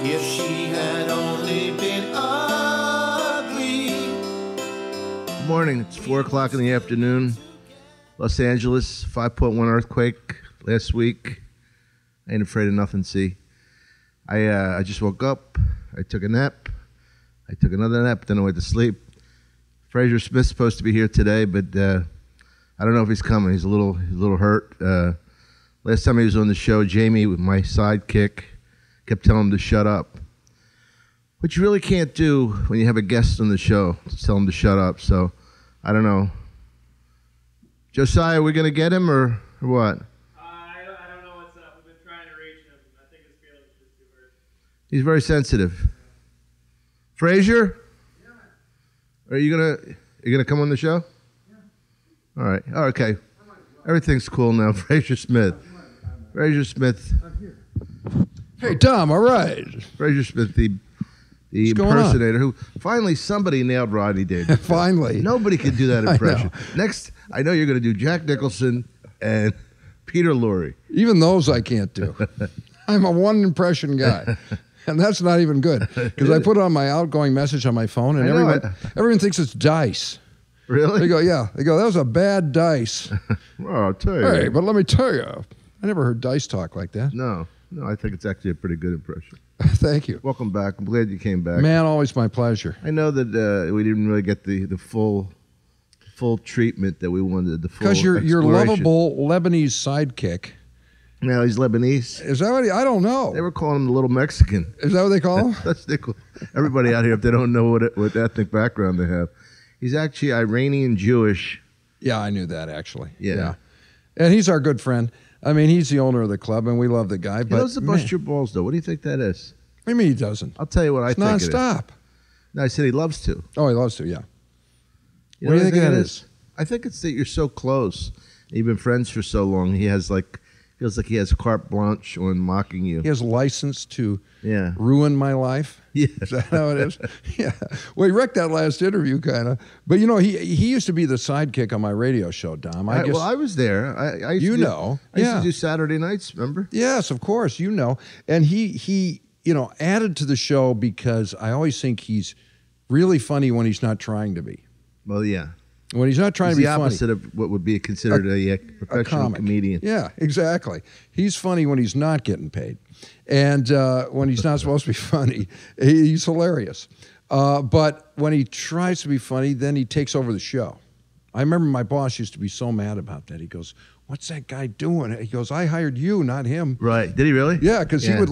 If she had only been ugly. Good morning. It's 4 o'clock in the afternoon. Los Angeles, 5.1 earthquake last week. I ain't afraid of nothing, see. I just woke up. I took a nap. I took another nap. Then I went to sleep. Frazer Smith's supposed to be here today, but I don't know if he's coming. He's a little hurt. Last time he was on the show, Jamie, with my sidekick, kept telling him to shut up. Which you really can't do when you have a guest on the show, to tell him to shut up. So, I don't know. Josiah, are we going to get him or what? I don't know what's up. We've been trying to reach him. I think his feelings are just too hurt. He's very sensitive. Frazier? Yeah. Are you gonna come on the show? Yeah. All right. Oh, okay. Everything's cool now. Frazer Smith. Frazer Smith. I'm here. Hey, Tom. All right. Frazer Smith, the impersonator, who finally somebody nailed Rodney David. Finally. Nobody could do that impression. I know. Next, I know you're going to do Jack Nicholson and Peter Lorre. Even those I can't do. I'm a one impression guy. And that's not even good. Because I put it on my outgoing message on my phone, and everyone thinks it's dice. Really? They go, yeah. They go, that was a bad dice. Well, I'll tell you. Hey, but let me tell you, I never heard dice talk like that. No, I think it's actually a pretty good impression. Thank you. Welcome back. I'm glad you came back. Man, always my pleasure. I know that we didn't really get the full treatment that we wanted. The full Because your exploration. lovable Lebanese sidekick. Now he's Lebanese. Is that what I don't know. They were calling him the little Mexican. Is that what they call him? That's everybody out here, if they don't know what ethnic background they have. He's actually Iranian Jewish. Yeah, I knew that actually. Yeah. And he's our good friend. I mean, he's the owner of the club, and we love the guy. He But loves to bust your balls, though. What do you think that is? What do you mean he doesn't? I'll tell you what I It's think it is. nonstop. No, I said he loves to. Oh, he loves to, yeah. You What know do you think it that is? I think it's that you're so close. You've been friends for so long. He has feels like he has carte blanche on mocking you. He has license to Yeah. ruin my life. Yeah. Is that how it is? Yeah. Well, he wrecked that last interview, kind of. But, you know, he used to be the sidekick on my radio show, Dom. I guess. Well, I was there. I used You to do, know. I used Yeah. to do Saturday nights, remember? Yes, of course, you know. And he added to the show because I always think he's really funny when he's not trying to be. Well, yeah. When he's not trying He's to be the funny. opposite of what would be considered a professional comic. comedian. Yeah, exactly. He's funny when he's not getting paid. And when he's not supposed to be funny, he's hilarious. But when he tries to be funny, then he takes over the show. I remember my boss used to be so mad about that. He goes, what's that guy doing? He goes, I hired you, not him. Right. Did he really? Yeah, because he would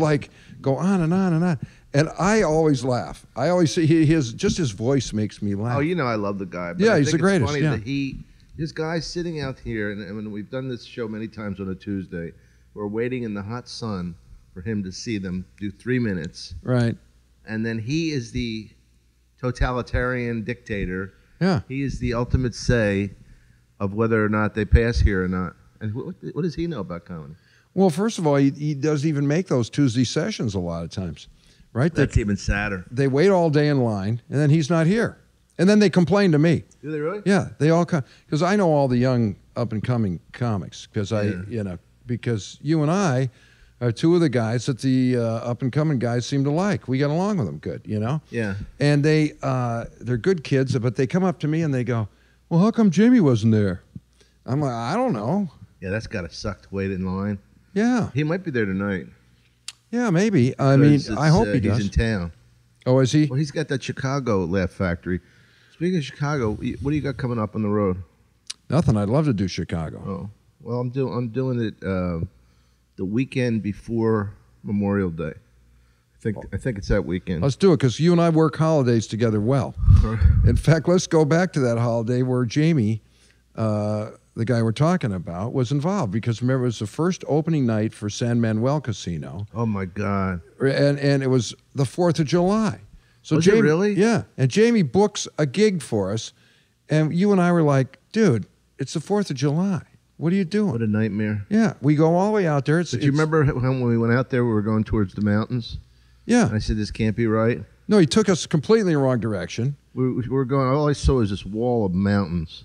go on and on and on. And I always laugh. I always see his voice makes me laugh. Oh, you know I love the guy. But Yeah, I he's think the it's greatest, funny yeah. that this guy's sitting out here, and we've done this show many times on a Tuesday. We're waiting in the hot sun for him to see them do 3 minutes. Right. And then he is the totalitarian dictator. Yeah. He is the ultimate say of whether or not they pass here or not. And what does he know about comedy? Well, first of all, he doesn't even make those Tuesday sessions a lot of times. Right? That's even sadder. They wait all day in line, and then he's not here. And then they complain to me. Do they really? Yeah, they all come. Because I know all the young up-and-coming comics. Because because you and I are two of the guys that the up-and-coming guys seem to like. We get along with them good, you know? Yeah. And they're good kids, but they come up to me and they go, well, how come Jamie wasn't there? I'm like, I don't know. Yeah, that's got to suck to wait in line. Yeah. He might be there tonight. Yeah, maybe. I mean, I hope he does. He's in town. Oh, is he? Well, he's got that Chicago Laugh Factory. Speaking of Chicago, what do you got coming up on the road? Nothing. I'd love to do Chicago. Oh, well, I'm doing it the weekend before Memorial Day. I think it's that weekend. Let's do it, because you and I work holidays together well. In fact, let's go back to that holiday where Jamie, the guy we're talking about, was involved. Because remember, it was the first opening night for San Manuel Casino. Oh, my God. And it was the 4th of July. So Was Jamie, it really? Yeah. And Jamie books a gig for us. And you and I were like, dude, it's the 4th of July. What are you doing? What a nightmare. Yeah. We go all the way out there. But you remember when we went out there, we were going towards the mountains? Yeah. And I said, this can't be right. No, he took us completely in the wrong direction. We were going, all I saw was this wall of mountains.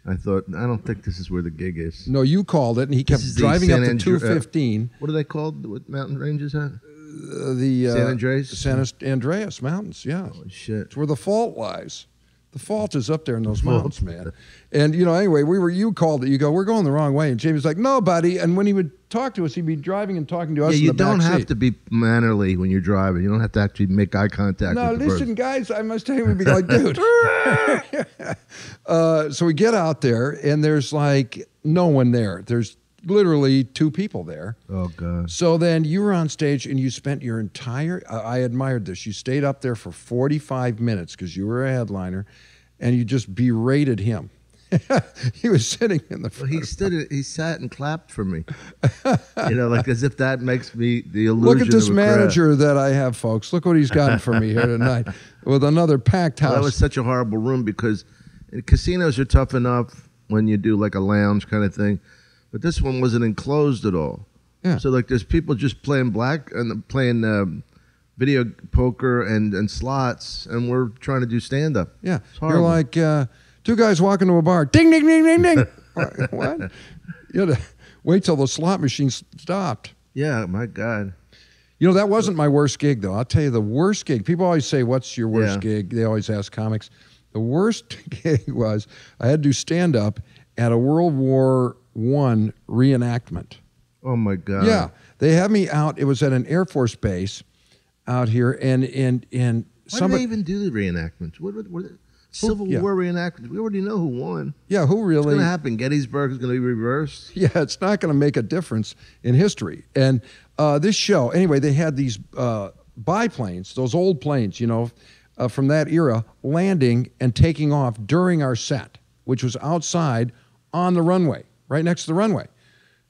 I thought, I don't think this is where the gig is. No, you called it, and he kept This is the driving up San to 215. What are they called? What mountain range is that? the San Andreas Mountains. Yeah, Holy shit. It's where the fault lies. The fault is up there in those mountains, man. And anyway, you called it. You go, we're going the wrong way, and Jamie's like, no, buddy. And when he would talk to us, he'd be driving and talking to us. Yeah, in the back you don't have seat. to be mannerly when you're driving. You don't have to actually make eye contact. No, with the listen, person. guys, I must tell you, we'd be like, dude. So we get out there, and there's like no one there. There's literally 2 people there. Oh, God. So then you were on stage, and you spent your entire, I admired this, you stayed up there for 45 minutes because you were a headliner, and you just berated him. He was sitting in the front. Well, he sat and clapped for me. Like as if that makes me the illusion. Look at this of a crowd. manager that I have, folks. Look what he's gotten for me here tonight with another packed house. Well, that was such a horrible room because casinos are tough enough when you do like a lounge kind of thing, but this one wasn't enclosed at all. Yeah. So like there's people just playing black and playing video poker and slots, and we're trying to do stand up. Yeah, it's you're horrible. like 2 guys walking to a bar. Ding, ding, ding, ding, ding. What? You had to wait till the slot machine stopped. Yeah, my God. That wasn't my worst gig, though. I'll tell you the worst gig. People always say, what's your worst gig? They always ask comics. The worst gig was I had to do stand-up at a World War I reenactment. Oh, my God. Yeah. They had me out. It was at an Air Force base out here, and Why somebody... did they even do the reenactments? What Civil War reenactments? We already know who won. Yeah, who really... What's going to happen? Gettysburg is going to be reversed? Yeah, it's not going to make a difference in history. And this show, anyway, they had these biplanes, those old planes, from that era, landing and taking off during our set, which was outside on the runway, right next to the runway.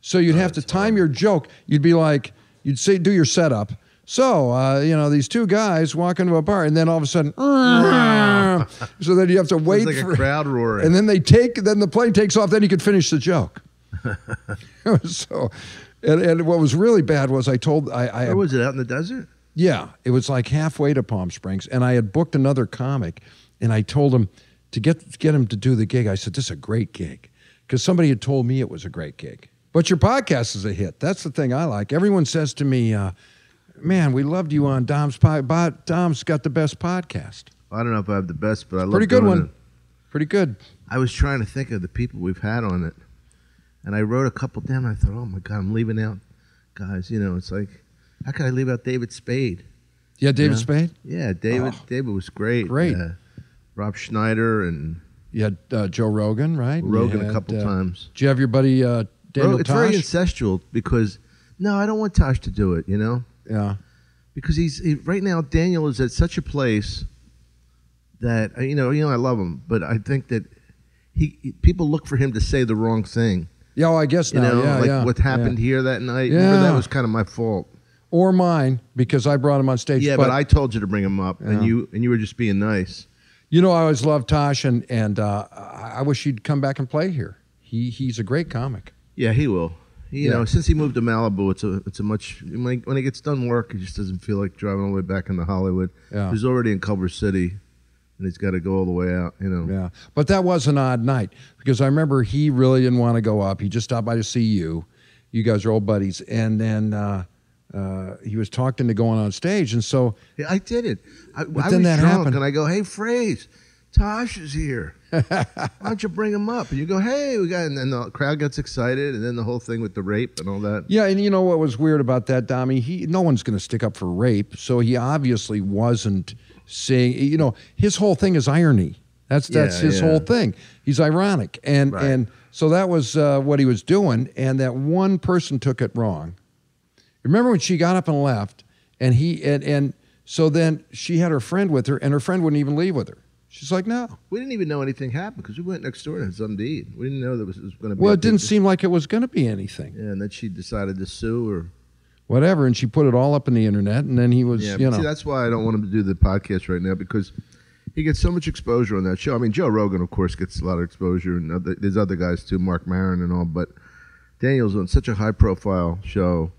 So you'd have to time your joke. You'd be like, you'd say, do your setup. So, these 2 guys walk into a bar, and then all of a sudden, so then you have to wait like for a crowd roaring. And then then the plane takes off, then you could finish the joke. So, and what was really bad was Where was it, out in the desert? Yeah, it was like halfway to Palm Springs, and I had booked another comic, and I told him to get him to do the gig. I said, this is a great gig, because somebody had told me it was a great gig. But your podcast is a hit. That's the thing I like. Everyone says to me, man, we loved you on Dom's podcast. Dom's got the best podcast. I don't know if I have the best, but I love Pretty good doing one. it. Pretty good. I was trying to think of the people we've had on it, and I wrote a couple down. And I thought, oh my God, I'm leaving out guys. It's like, how could I leave out David Spade? Yeah, David Spade? Yeah, David. Oh. David was great. Great. Rob Schneider and You had Joe Rogan, right? Rogan You a had, couple times. Did you have your buddy Daniel It's very Tosh? incestual because no, I don't want Tosh to do it. Yeah. Because right now Daniel is at such a place that I love him, but I think that people look for him to say the wrong thing. Yeah, well, I guess now. What happened here that night. Yeah. Remember, that was kind of my fault. Or mine, because I brought him on stage. Yeah, but I told you to bring him up, and you were just being nice. I always loved Tosh, and I wish he'd come back and play here. He's a great comic. Yeah, he will. Since he moved to Malibu, it's a much when he gets done work, he just doesn't feel like driving all the way back into Hollywood. Yeah. He's already in Culver City, and he's got to go all the way out. Yeah, but that was an odd night because I remember he really didn't want to go up. He just stopped by to see you. You guys are old buddies, and then he was talking to going on stage, and so yeah, I did it. I was then that drunk, happened. and I go, "Hey, Fraze, Tosh is here. Why don't you bring him up?" And you go, "Hey, we got," and then the crowd gets excited, and then the whole thing with the rape and all that. Yeah, and you know what was weird about that, Dommy? No one's going to stick up for rape, so he obviously wasn't saying. His whole thing is irony. That's his whole thing. He's ironic, and so that was what he was doing, and that one person took it wrong. Remember when she got up and left, and so then she had her friend with her, and her friend wouldn't even leave with her. She's like, no. We didn't even know anything happened because we went next door and had something to eat. We didn't know that it was going to be. Well, it didn't seem like it was going to be anything. Yeah, and then she decided to sue or whatever, and she put it all up in the internet, and then he was, See, that's why I don't want him to do the podcast right now because he gets so much exposure on that show. I mean, Joe Rogan, of course, gets a lot of exposure, and there's other guys too, Mark Maron and all, but Daniel's on such a high-profile show.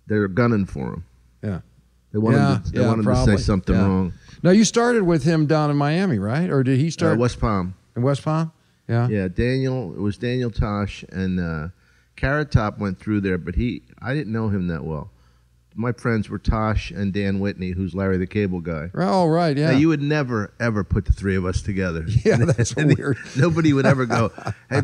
They're gunning for him. Yeah. They want him to say something wrong. Now, you started with him down in Miami, right? Or did he start? West Palm. In West Palm? Yeah. Yeah, it was Daniel Tosh, and Carrot Top went through there, but I didn't know him that well. my friends were Tosh and Dan Whitney, who's Larry the Cable Guy. Oh, right, yeah. Now, you would never, ever put the three of us together. Yeah, that's weird. Nobody would ever go, hey,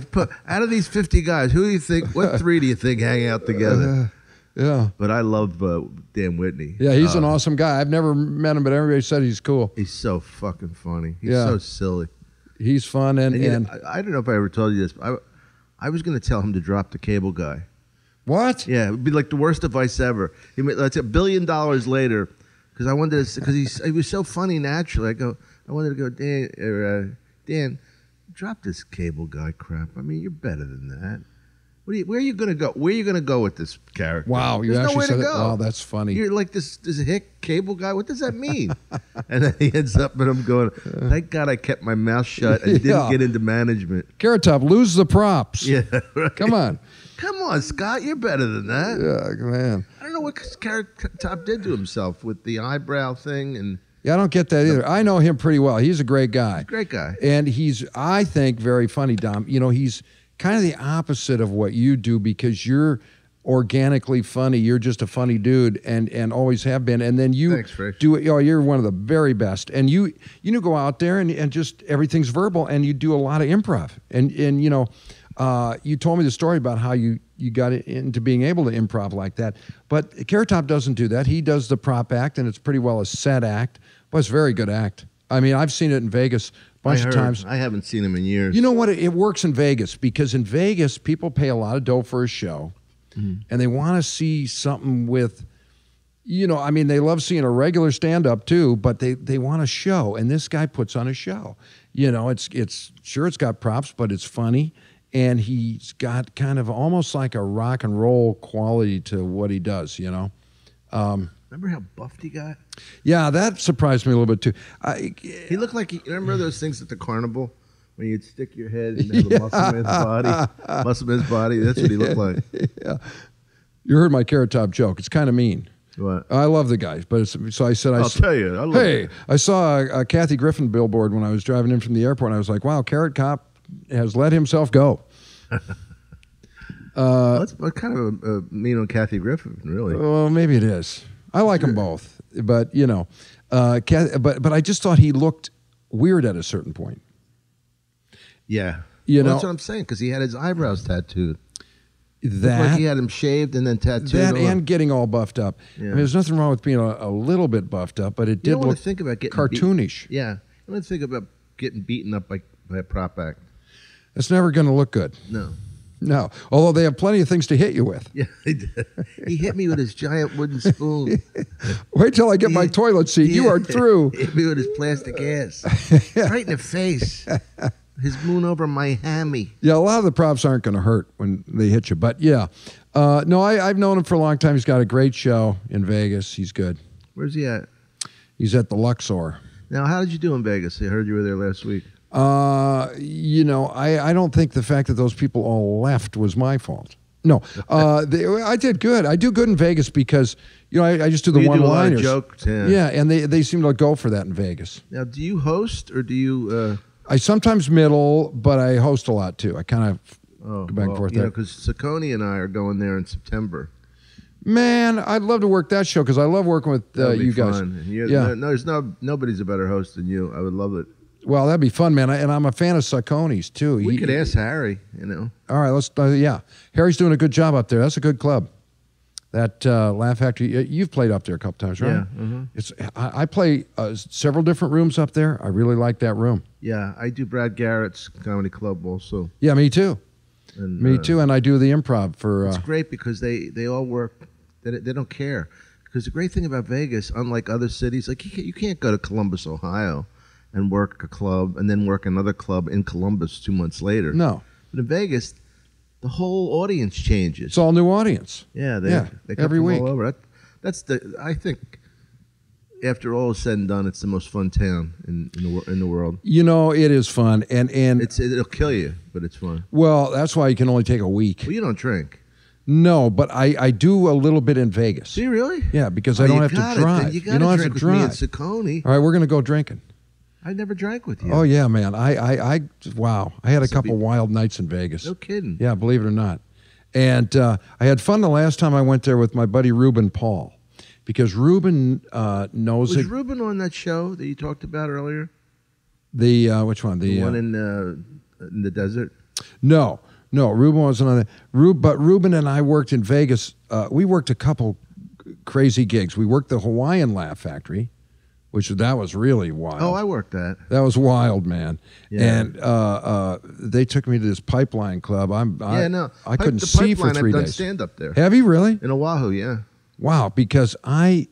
out of these 50 guys, who do you think, what three do you think hang out together? Yeah. But I love Dan Whitney. Yeah, he's an awesome guy. I've never met him, but everybody said he's cool. He's so fucking funny. He's so silly. He's fun. And I don't know if I ever told you this, but I was going to tell him to drop the Cable Guy. What? Yeah, it would be like the worst advice ever. That's $1 billion later, because I wanted to, because he was so funny naturally. I wanted to go, Dan, drop this Cable Guy crap. I mean, you're better than that. Where are you going to go? Where are you going to go with this character? Wow, you There's actually nowhere said to it. go. Wow, that's funny. You're like this hick Cable Guy. What does that mean? And then he ends up, and I'm going, thank God I kept my mouth shut and didn't get into management. Carrot Top, lose the props. Yeah, right. Come on. Come on, Scott. You're better than that. Yeah, man. I don't know what Carrot Top did to himself with the eyebrow thing. And Yeah, I don't get that either. I know him pretty well. He's a great guy. Great guy. And he's, I think, very funny, Dom. You know, he's kind of the opposite of what you do because you're organically funny. You're just a funny dude and always have been. And then you do it. Oh, you're one of the very best. And you go out there and just everything's verbal and you do a lot of improv. And you know, you told me the story about how you got into being able to improv like that. But Carrot Top doesn't do that. He does the prop act, and it's pretty well a set act, but it's a very good act. I mean, I've seen it in Vegas a bunch of times. I haven't seen him in years. You know what? It works in Vegas because in Vegas, people pay a lot of dough for a show, and they want to see something with, you know, I mean, they love seeing a regular stand-up too, but they want a show, and this guy puts on a show. You know, it's got props, but it's funny. And he's got kind of almost like a rock and roll quality to what he does, you know. Remember how buffed he got? Yeah, that surprised me a little bit too. He looked like, remember those things at the carnival when you'd stick your head and have a muscle in his body? Muscle in his body, that's what he looked like. Yeah. You heard my Carrot Top joke. It's kind of mean. What? I love the guy, but so I said, I'll tell you. I saw a Kathy Griffin billboard when I was driving in from the airport, and I was like, wow, Carrot Top has let himself go. That's kind of a mean on Kathy Griffin, really. Well, maybe it is. I like them both, but you know, but I just thought he looked weird at a certain point. Yeah, you know, that's what I'm saying because he had his eyebrows tattooed. That like he had them shaved and then tattooed. That and getting all buffed up. Yeah. I mean, there's nothing wrong with being a little bit buffed up, but it did look think about getting cartoonish. Yeah, I want to think about getting beaten up by a prop act. It's never going to look good. No. Although they have plenty of things to hit you with. Yeah, he hit me with his giant wooden spoon. Wait till I get my toilet seat. You are through. Hit me with his plastic ass. Right in the face. His moon over my hammy. Yeah, a lot of the props aren't going to hurt when they hit you. But yeah. No, I've known him for a long time. He's got a great show in Vegas. He's good. Where's he at? He's at the Luxor. Now, how did you do in Vegas? I heard you were there last week. You know, I don't think the fact that those people all left was my fault. No, I did good. I do good in Vegas because, you know, I just do the one-liners. Jokes, yeah, and they seem to go for that in Vegas. Now, do you host or do you... I sometimes middle, but I host a lot too. I kind of go back and forth there. Because Saccone and I are going there in September. Man, I'd love to work that show because I love working with you guys. Yeah, nobody's a better host than you. I would love it. Well, that'd be fun, man. And I'm a fan of Saccone's, too. We could ask Harry, you know. All right, let's, yeah. Harry's doing a good job up there. That's a good club. That Laugh Factory, you've played up there a couple times, right? Yeah. I play several different rooms up there. I really like that room. Yeah, I do Brad Garrett's comedy club also. Yeah, me too. And, me too, and I do the improv for... it's great because they all work, they don't care. Because the great thing about Vegas, unlike other cities, like you can't go to Columbus, Ohio, and work a club and then work another club in Columbus 2 months later. No. But in Vegas, the whole audience changes. It's all new audience. Yeah, they come every from week. all over. I think after all is said and done, it's the most fun town in the world. You know, it is fun, and it'll kill you, but it's fun. Well, that's why you can only take a week. Well, you don't drink. No, but I do a little bit in Vegas. Do you really? Yeah, because I don't have to drive. You don't have to drive. Me and Saccone. All right, we're going to go drinking. I never drank with you. Oh yeah, man. Wow. I had a couple wild nights in Vegas. No kidding. Yeah, believe it or not. And I had fun the last time I went there with my buddy Reuben Paul. because Ruben knows Was it. Ruben on that show that you talked about earlier? The which one? The one in the desert? No, Ruben wasn't on that. But Ruben and I worked in Vegas. We worked a couple crazy gigs. We worked the Hawaiian Laugh Factory, that was really wild. Oh, I worked that. That was wild, man. Yeah. And they took me to this Pipeline Club. I couldn't The see for Pipeline, 3 I've done days. stand up there. Have you really? In Oahu, yeah. Wow, because I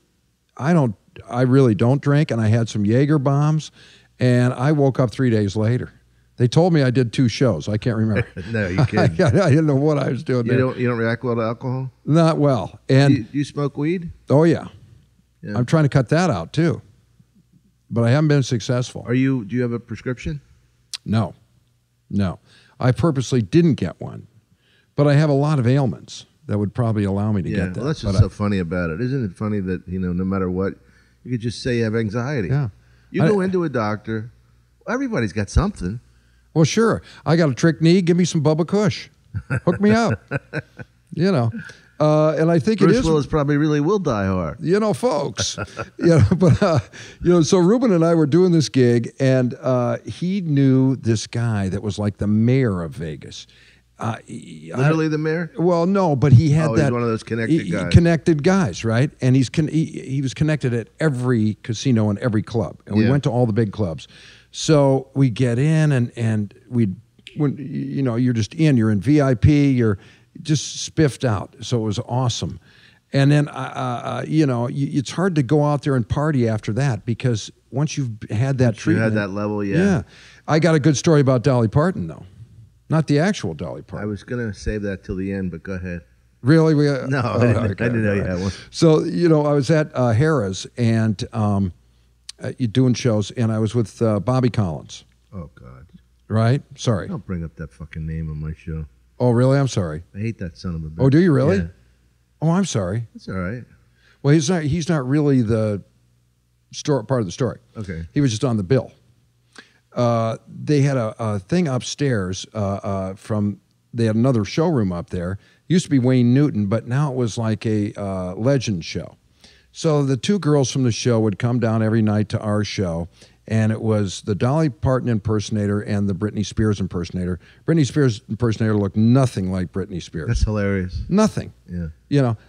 really don't drink, and I had some Jaeger bombs, and I woke up 3 days later. They told me I did 2 shows. I can't remember. No, you kidding. I didn't know what I was doing there. You don't react well to alcohol? Not well. And Do you smoke weed? oh yeah. Yeah. I'm trying to cut that out too, but I haven't been successful. Do you have a prescription? No. I purposely didn't get one, but I have a lot of ailments that would probably allow me to get that. Well, that's But what's so funny about it. Isn't it funny that, no matter what, you could just say you have anxiety. Yeah. You go into a doctor, everybody's got something. Well, sure. I got a trick knee. Give me some Bubba Kush. Hook me up. And I think Bruce it is. Willis probably really will die hard. Folks. So Ruben and I were doing this gig, and he knew this guy that was like the mayor of Vegas. Literally the mayor? Well, no, but he had He's that. one of those connected guys. Connected guys, right? And he was connected at every casino and every club, and we went to all the big clubs. So we get in, and you're just in. You're in VIP. You're just spiffed out. So it was awesome. And then it's hard to go out there and party after that, because once you've had that treatment, you had that level, yeah. I got a good story about Dolly Parton though, not the actual Dolly Parton. I was gonna save that till the end, but go ahead. Really? No, I didn't know you had one. So I was at Harrah's and doing shows, and I was with Bobby Collins. Oh God! Right? Sorry. Don't bring up that fucking name on my show. Oh, really? I'm sorry. I hate that son of a bitch. Oh, do you really? Yeah. Oh, I'm sorry. That's all right. Well, he's not really the part of the story. Okay. He was just on the bill. They had a thing upstairs they had another showroom up there. Used to be Wayne Newton, but now it was like a legend show. So the 2 girls from the show would come down every night to our show, and it was the Dolly Parton impersonator and the Britney Spears impersonator. Britney Spears impersonator looked nothing like Britney Spears. That's hilarious. Nothing. Yeah.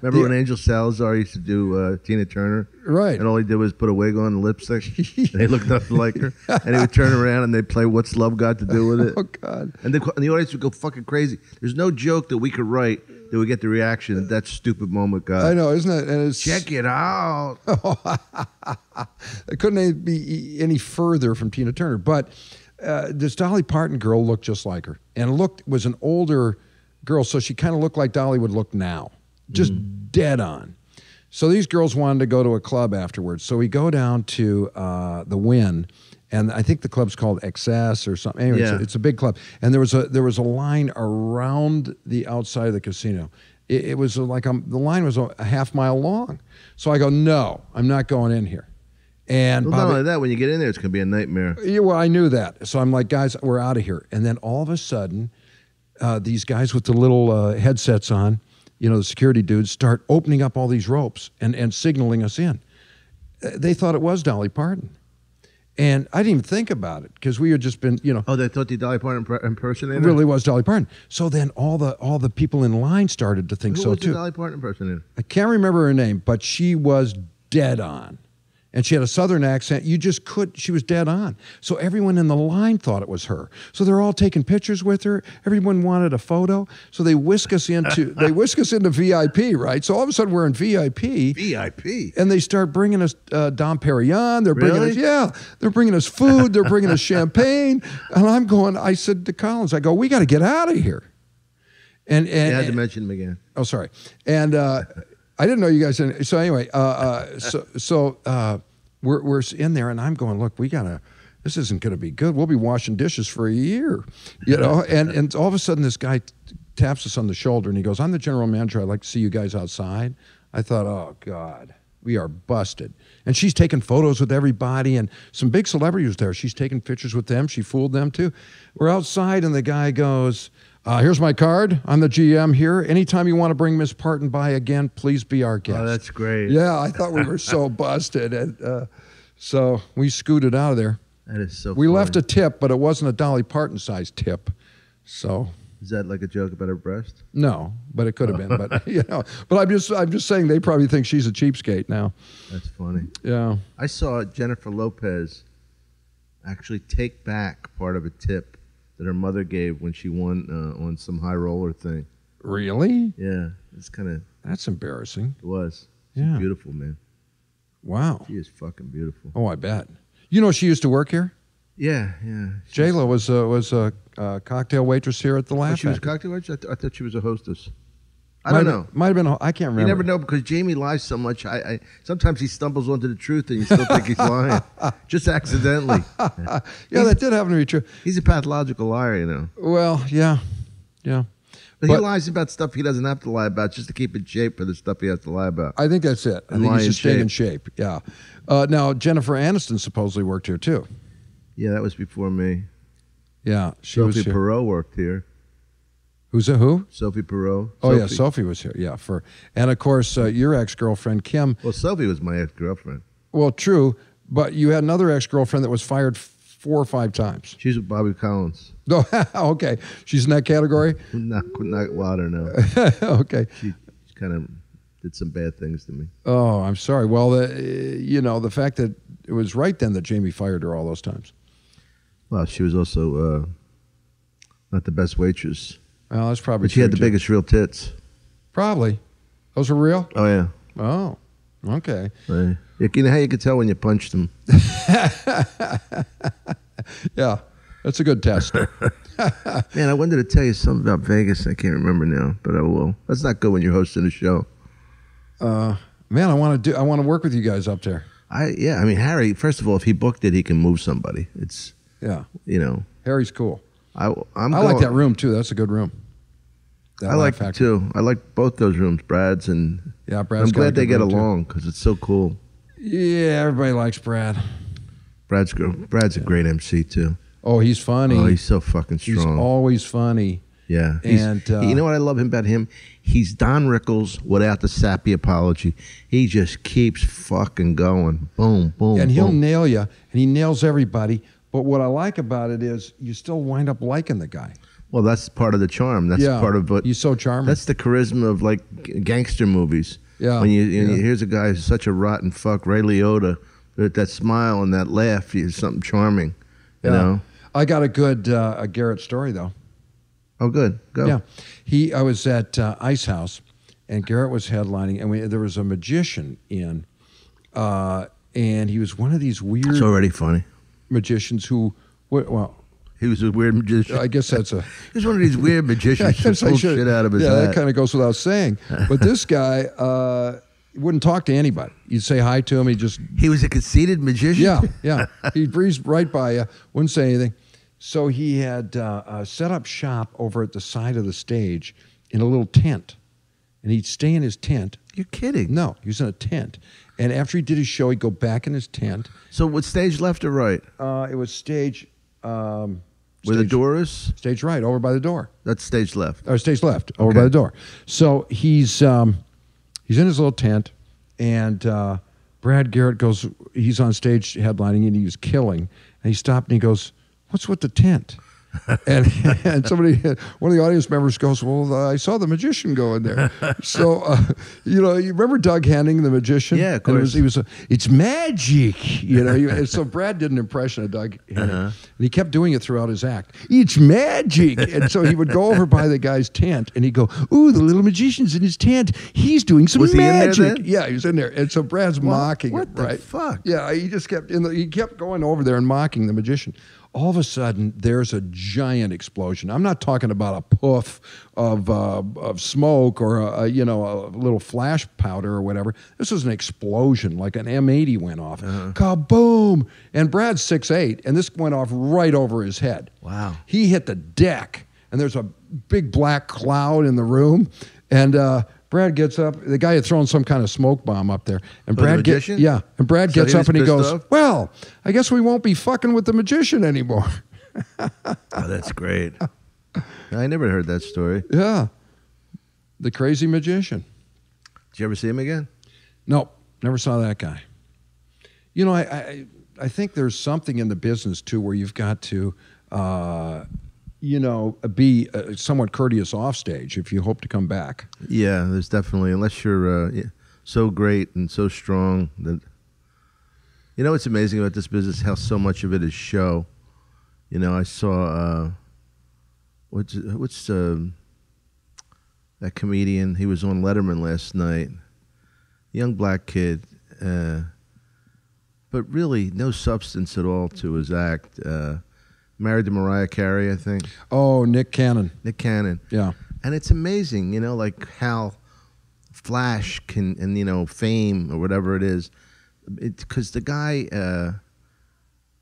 Remember when Angel Salazar used to do Tina Turner? Right. And all he did was put a wig on and lipstick. And they looked nothing like her. And he would turn around and they'd play What's Love Got to Do with It? Oh, God. And the audience would go fucking crazy. There's no joke that we could write that would get the reaction that that stupid moment got. I know, isn't it? And it's, Check it out. It couldn't be any further from Tina Turner. But this Dolly Parton girl looked just like her, and was an older girl, so she kind of looked like Dolly would look now, just dead on. So these girls wanted to go to a club afterwards. So we go down to the Wynn, and I think the club's called Excess or something. Anyway, it's a big club, and there was a line around the outside of the casino. It was like the line was a half mile long. So I go, no, I'm not going in here. And Well, not only that, when you get in there, it's going to be a nightmare. Yeah, well, I knew that. So I'm like, guys, we're out of here. And then all of a sudden, these guys with the little headsets on, the security dudes, start opening up all these ropes and signaling us in. They thought it was Dolly Parton. And I didn't even think about it, because we had just been, Oh, they thought the Dolly Parton impersonator? it really was Dolly Parton. So then all the people in line started to think Who so was too. the Dolly Parton impersonator? I can't remember her name, but she was dead on. And she had a southern accent. She was dead on. So everyone in the line thought it was her. So they're all taking pictures with her. Everyone wanted a photo. So they whisk us into VIP, right? So all of a sudden we're in VIP. VIP? And they start bringing us Dom Perignon. They're bringing Really? they're bringing us food. They're bringing us champagne. And I said to Collins, I go, we got to get out of here. And You had to mention him again. Oh, sorry. And I didn't know you guys didn't. So anyway, we're in there, and I'm going, look, this isn't going to be good. We'll be washing dishes for a year, And all of a sudden, this guy taps us on the shoulder, and he goes, I'm the general manager. I'd like to see you guys outside. I thought, oh, God, we are busted. And she's taking photos with everybody, and some big celebrities there. She's taking pictures with them. She fooled them, too. We're outside, and the guy goes, Here's my card. I'm the GM here. Anytime you want to bring Miss Parton by again, please be our guest. Oh, that's great. Yeah, I thought we were so busted. And, so we scooted out of there. That is so We funny. left a tip, but it wasn't a Dolly Parton-sized tip. So... Is that like a joke about her breast? No, but it could have been. But but I'm just saying they probably think she's a cheapskate now. That's funny. Yeah. I saw Jennifer Lopez actually take back part of a tip that her mother gave when she won on some high roller thing. Really? Yeah, it's kind of. That's embarrassing. It was. She's Yeah. beautiful, man. Wow. She is fucking beautiful. Oh, I bet. You know, she used to work here. Yeah, yeah. J-Lo was a cocktail waitress here at the Laugh She was a Factory. cocktail waitress? I thought she was a hostess. I don't know. Might have been. I can't remember. You never know because Jamie lies so much. I sometimes he stumbles onto the truth and you still think he's lying, just accidentally. Yeah, that did happen to be true. He's a pathological liar, you know. Well, yeah. But he lies about stuff he doesn't have to lie about just to keep in shape for the stuff he has to lie about. I think that's it. I And think lie he's in just staying in shape. Yeah. Now Jennifer Aniston supposedly worked here too. Yeah, that was before me. Yeah, she was Sophie here. Perot worked here. Who's it? Who? Sophie Perot. Oh yeah, Sophie was here. Yeah, and of course your ex-girlfriend Kim. Well, Sophie was my ex-girlfriend. Well, true, but you had another ex-girlfriend that was fired 4 or 5 times. She's with Bobby Collins. No, okay, she's in that category. Not Wilder, no. Okay. She kind of did some bad things to me. Oh, I'm sorry. Well, the fact that it was right then that Jamie fired her all those times. Well, she was also not the best waitress. Well, that's probably But she had true, the too. biggest real tits. Probably. Those were real? Oh, yeah. Oh, okay. Right. You know how you could tell when you punched them? Yeah, that's a good test. Man, I wanted to tell you something about Vegas. I can't remember now, but I will. That's not good when you're hosting a show. Man, I want to work with you guys up there. I mean, Harry, first of all, if he booked it, he can move somebody. It's, Yeah. you know. Harry's cool. I like that room, too. That's a good room. That I like Laugh it, Factory. too. I like both those rooms, Brad's and... Yeah, Brad's I'm got a glad they good get room, too. along because it's so cool. Yeah, everybody likes Brad. Brad's a great MC, too. Oh, he's funny. Oh, he's so fucking He's strong. always funny. Yeah. And, you know what I love about him? He's Don Rickles without the sappy apology. He just keeps fucking going. Boom, boom, And he'll boom. nail you, and he nails everybody. But what I like about it is you still wind up liking the guy. Well, that's part of the charm. That's part of what... He's so charming. That's the charisma of, like, gangster movies. Yeah, When yeah. here's a guy who's such a rotten fuck, Ray Liotta, with that smile and that laugh, is something charming, you know? I got a good a Garrett story, though. Oh, good. Go. Yeah. I was at Ice House, and Garrett was headlining, and there was a magician in, and he was one of these weird It's already funny. magicians who, well, He was a weird magician. I guess that's a... He was one of these weird magicians who guess I pulled should- shit out of his Yeah, hat. that kind of goes without saying. But this guy wouldn't talk to anybody. You'd say hi to him, he just... He was a conceited magician? Yeah. He breezed right by you, wouldn't say anything. So he had set up shop over at the side of the stage in a little tent. And he'd stay in his tent. You're kidding. No, he was in a tent. And after he did his show, he'd go back in his tent. So what, stage left or right? It was stage... Where the door is? Stage right, over by the door. That's stage left. Or stage left, over Okay. by the door. So he's in his little tent, and Brad Garrett goes, he's on stage headlining, and he was killing. And he stopped and he goes, "What's with the tent?" and somebody, one of the audience members goes, "Well, I saw the magician go in there." So, you remember Doug Henning, the magician? Yeah, of And course. he was it's magic, and so Brad did an impression of Doug Henning, and he kept doing it throughout his act. It's magic, and so he would go over by the guy's tent, and he'd go, "Ooh, the little magician's in his tent. He's doing some Was he in there magic." then? Yeah, he was in there, and so Brad's mocking what him, the right? fuck? Yeah, he just kept he kept going over there and mocking the magician. All of a sudden, there's a giant explosion. I'm not talking about a puff of smoke or a little flash powder or whatever. This was an explosion, like an M80 went off. Kaboom! And Brad's 6'8", and this went off right over his head. Wow. He hit the deck, and there's a big black cloud in the room, and Brad gets up. The guy had thrown some kind of smoke bomb up there, and the Brad magician? and Brad So gets he up was and he pissed goes, off? "Well, I guess we won't be fucking with the magician anymore." Oh, that's great. I never heard that story. Yeah. The crazy magician. Did you ever see him again? Nope, never saw that guy. You know, I think there's something in the business, too, where you've got to, be somewhat courteous off stage if you hope to come back. Yeah, there's definitely, unless you're so great and so strong that, you know what's amazing about this business, how so much of it is show. You know, I saw, what's that comedian, he was on Letterman last night, young black kid, but really no substance at all to his act. Married to Mariah Carey, I think. Oh, Nick Cannon. Nick Cannon. Yeah. And it's amazing, you know, like how flash can, and, you know, fame or whatever it is. Because the guy,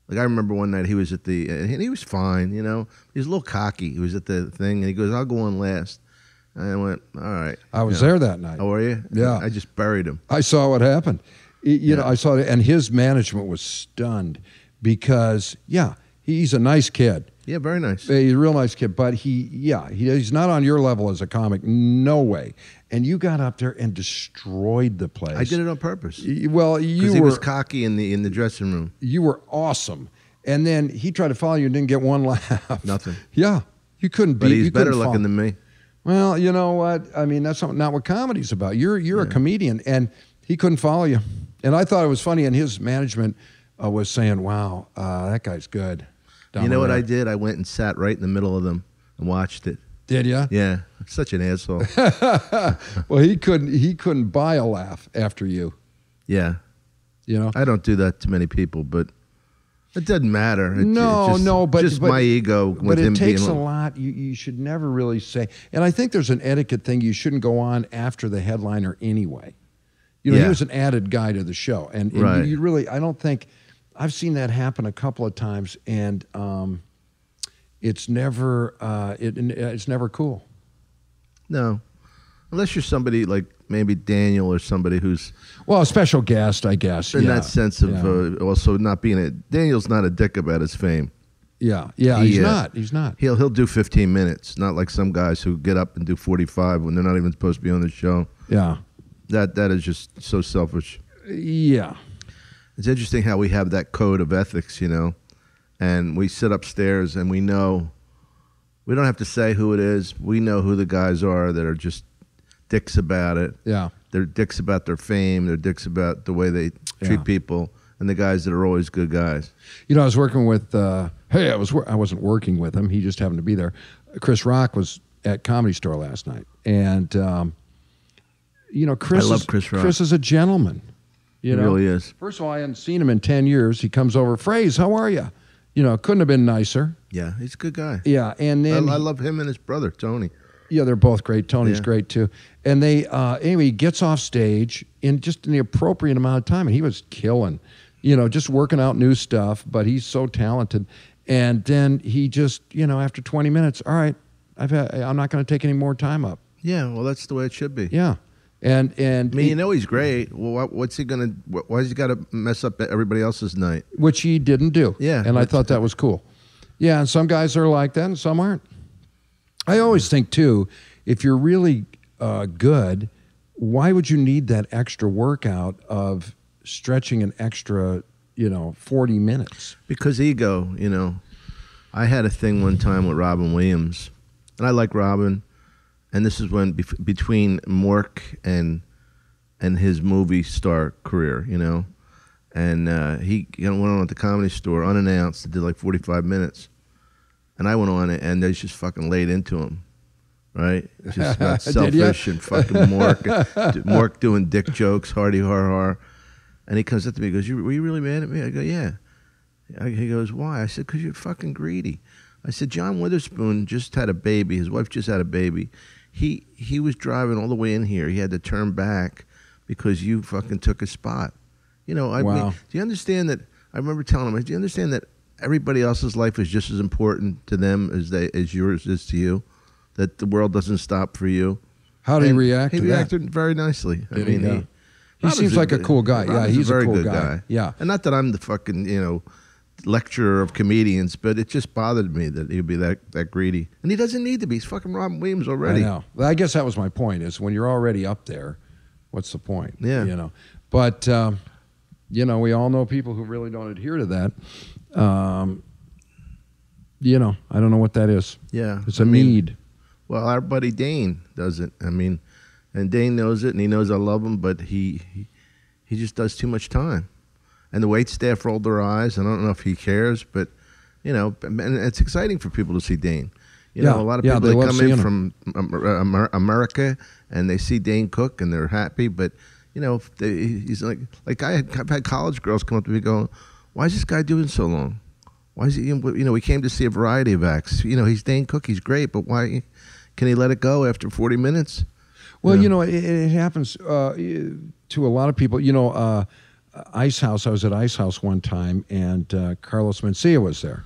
like I remember one night he was at and he was fine, you know. He was a little cocky. He was at the thing, and he goes, I'll go on last. And I went, all right. I was there that night. Oh, were you? Yeah. I just buried him. I saw what happened. You know, I saw it, and his management was stunned because, he's a nice kid. Yeah, very nice. He's a real nice kid, but he's not on your level as a comic. No way. And you got up there and destroyed the place. I did it on purpose. Well, he was cocky in the dressing room. You were awesome. And then he tried to follow you and didn't get one laugh. Nothing. Yeah. You couldn't beat. But he's better looking than me. Well, you know what? I mean, that's not what comedy's about. You're a comedian, and he couldn't follow you. And I thought it was funny, and his management was saying, wow, that guy's good. You know what I did? I went and sat right in the middle of them and watched it. Did you? Yeah. Such an asshole. Well, he couldn't buy a laugh after you. Yeah. You know? I don't do that to many people, but it doesn't matter. But just my ego with him being. But it takes a lot. You should never really say. And I think there's an etiquette thing. You shouldn't go on after the headliner anyway. You know, he was an added guy to the show, and right. you really. I don't think I've seen that happen a couple of times, and it's never it's never cool. No, unless you're somebody like maybe Daniel or somebody who's a special guest, I guess. In that sense of also not being Daniel's not a dick about his fame. Yeah, he's not. He's not. He'll do 15 minutes, not like some guys who get up and do 45 when they're not even supposed to be on the show. Yeah. That is just so selfish. Yeah. It's interesting how we have that code of ethics, you know, and we sit upstairs and we know, we don't have to say who it is. We know who the guys are that are just dicks about it. Yeah. They're dicks about their fame. They're dicks about the way they treat people, and the guys that are always good guys. You know, I was working with, I wasn't working with him. He just happened to be there. Chris Rock was at Comedy Store last night, and you know, I love Chris Rock. Chris is a gentleman. You know? He really is. First of all, I hadn't seen him in 10 years. He comes over, Fraze, how are you? You know, couldn't have been nicer. Yeah, he's a good guy. Yeah, and then I love him and his brother, Tony. Yeah, they're both great. Tony's great too. And they anyway, he gets off stage in just the appropriate amount of time, and he was killing, you know, just working out new stuff, but he's so talented. And then he just, you know, after 20 minutes, all right, I'm not going to take any more time up. Yeah, well, that's the way it should be. Yeah. And I mean, you know he's great. Well, what's he gonna? Why's he got to mess up everybody else's night? Which he didn't do. Yeah, and I thought that was cool. Yeah, and some guys are like that, and some aren't. I always think too, if you're really good, why would you need that extra workout of stretching an extra, 40 minutes? Because ego, I had a thing one time with Robin Williams, and I like Robin. And this is when between Mork and his movie star career, and he went on at the Comedy Store unannounced. It did like 45 minutes, and I went on it, and they just fucking laid into him, right? Just got selfish and fucking Mork doing dick jokes, hardy har har, and he comes up to me, and goes, "Were you really mad at me?" I go, "Yeah." He goes, "Why?" I said, "'Cause you're fucking greedy." I said, "John Witherspoon just had a baby. His wife just had a baby. He was driving all the way in here. He had to turn back because you fucking took his spot." I mean, do you understand that? I remember telling him, "Do you understand that everybody else's life is just as important to them as yours is to you? That the world doesn't stop for you." How did he react to that? He reacted very nicely. He seems like a cool guy. Yeah, he's a very cool guy. Yeah. And not that I'm the fucking, lecturer of comedians, but it just bothered me that he'd be that greedy. And he doesn't need to be. He's fucking Robin Williams already. I know. Well, I guess that was my point, is when you're already up there, what's the point? Yeah. You know. But, you know, we all know people who really don't adhere to that. You know, I don't know what that is. Yeah. It's a need. Well, our buddy Dane does it. I mean, and Dane knows it, and he knows I love him, but he just does too much time. And the wait staff rolled their eyes. I don't know if he cares, but, you know, and it's exciting for people to see Dane. You know, a lot of people they that love come seeing in him. from America, and they see Dane Cook, and they're happy, but, you know, he's like I've had college girls come up to me going, why is this guy doing so long? Why is he, you know, we came to see a variety of acts. You know, he's Dane Cook, he's great, but why can he let it go after 40 minutes? Well, you know, it happens to a lot of people. You know, Ice House, I was at Ice House one time, and Carlos Mencia was there.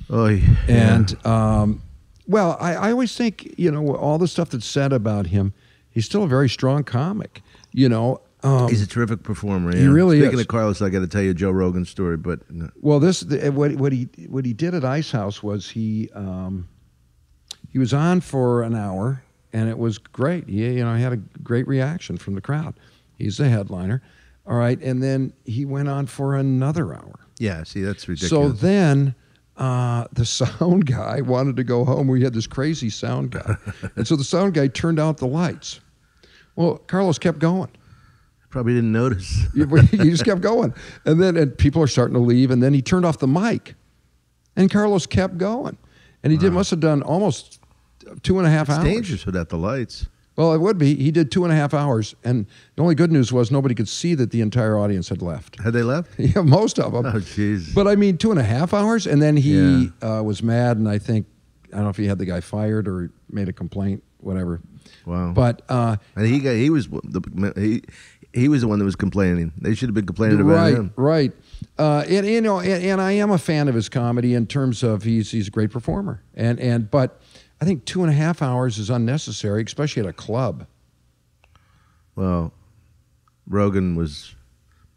Oh, yeah. And, well, I always think, you know, all the stuff that's said about him, he's still a very strong comic, you know. He's a terrific performer. He really Speaking is. of Carlos, I got to tell you Joe Rogan's story, but well, what he did at Ice House was he was on for an hour, and it was great. He had a great reaction from the crowd. He's the headliner, all right, and then he went on for another hour. yeah, see, that's ridiculous. So then the sound guy wanted to go home. We had this crazy sound guy, and so the sound guy turned out the lights. Well, Carlos kept going. Probably didn't notice. He just kept going. And people are starting to leave, and then he turned off the mic. And Carlos kept going. And he must have done almost 2.5 hours. It's dangerous without the lights. Well, it would be. He did 2.5 hours. And the only good news was nobody could see that the entire audience had left. Had they left? Yeah, most of them. Oh, jeez. But I mean, 2.5 hours? And then he was mad, and I don't know if he had the guy fired or made a complaint, whatever. Wow. But and he was the one that was complaining. They should have been complaining about him. Right. And you know, and I am a fan of his comedy in terms of he's a great performer. But I think 2.5 hours is unnecessary, especially at a club. Well, Rogan was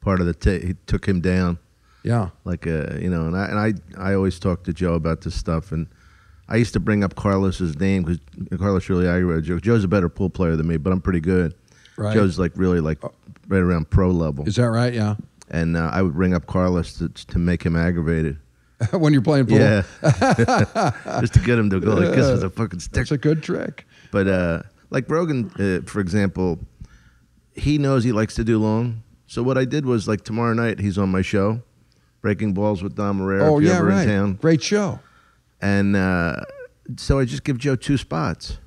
part of he took him down. Yeah. Like you know, and I always talk to Joe about this stuff, and I used to bring up Carlos's name because Carlos really aggravated Joe. Joe's a better pool player than me, but I'm pretty good. Right. Joe's really right around pro level. Is that right? Yeah. And I would bring up Carlos to make him aggravated. When you're playing pool. Yeah. Just to get him to go like this with a fucking stick. That's a good trick. But like Rogan, for example, he knows he likes to do long. So what I did was, like, tomorrow night he's on my show, Breaking Balls with Dom Irrera. Oh, if you're yeah, ever right. in town. Great show. And so I just give Joe 2 spots,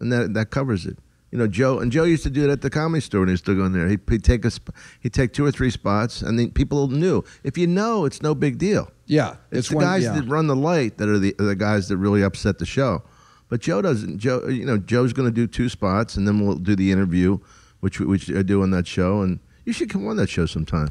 and that covers it. You know, Joe used to do it at the Comedy Store when he was still going there. He'd take 2 or 3 spots, and then people knew. If you know, it's no big deal. Yeah, It's the guys that run the light that are the guys that really upset the show. But Joe doesn't. Joe's going to do 2 spots, and then we'll do the interview, which I do on that show. And you should come on that show sometime.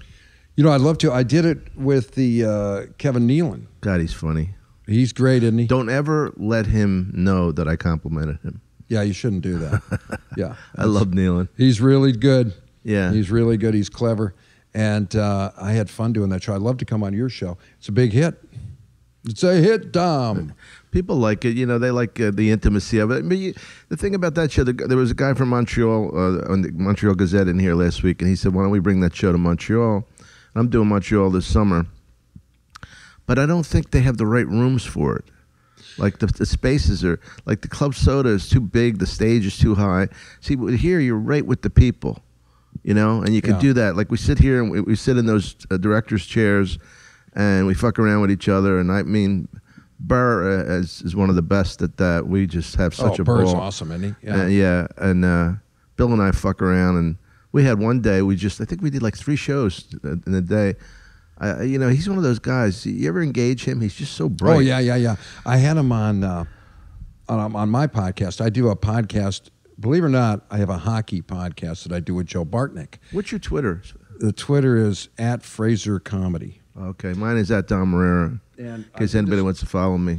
You know, I'd love to. I did it with the Kevin Nealon. God, he's funny. He's great, isn't he? Don't ever let him know that I complimented him. Yeah, you shouldn't do that. Yeah, I love Nealon. He's really good. Yeah, he's really good. He's clever, and I had fun doing that show. I'd love to come on your show. It's a big hit. It's a hit, Dom. People like it. You know, they like the intimacy of it. But the thing about that show, there was a guy from Montreal on the Montreal Gazette in here last week, and he said, "Why don't we bring that show to Montreal?" And I'm doing Montreal this summer, but I don't think they have the right rooms for it. Like the spaces are, like the Club Soda is too big, the stage is too high. See, here you're right with the people, you know, and you can do that. Like we sit here and we sit in those director's chairs, and we fuck around with each other. And I mean, Burr is one of the best at that. We just have such a ball. Burr's awesome, isn't he? Yeah. And Bill and I fuck around, and we had one day I think we did like 3 shows in a day. You know, he's one of those guys. You ever engage him? He's just so bright. Oh yeah. I had him on my podcast. I do a podcast. Believe it or not, I have a hockey podcast that I do with Joe Bartnick. What's your Twitter? The Twitter is @Frazer Comedy. Okay, mine is @Dom Irrera. In case anybody wants to follow me.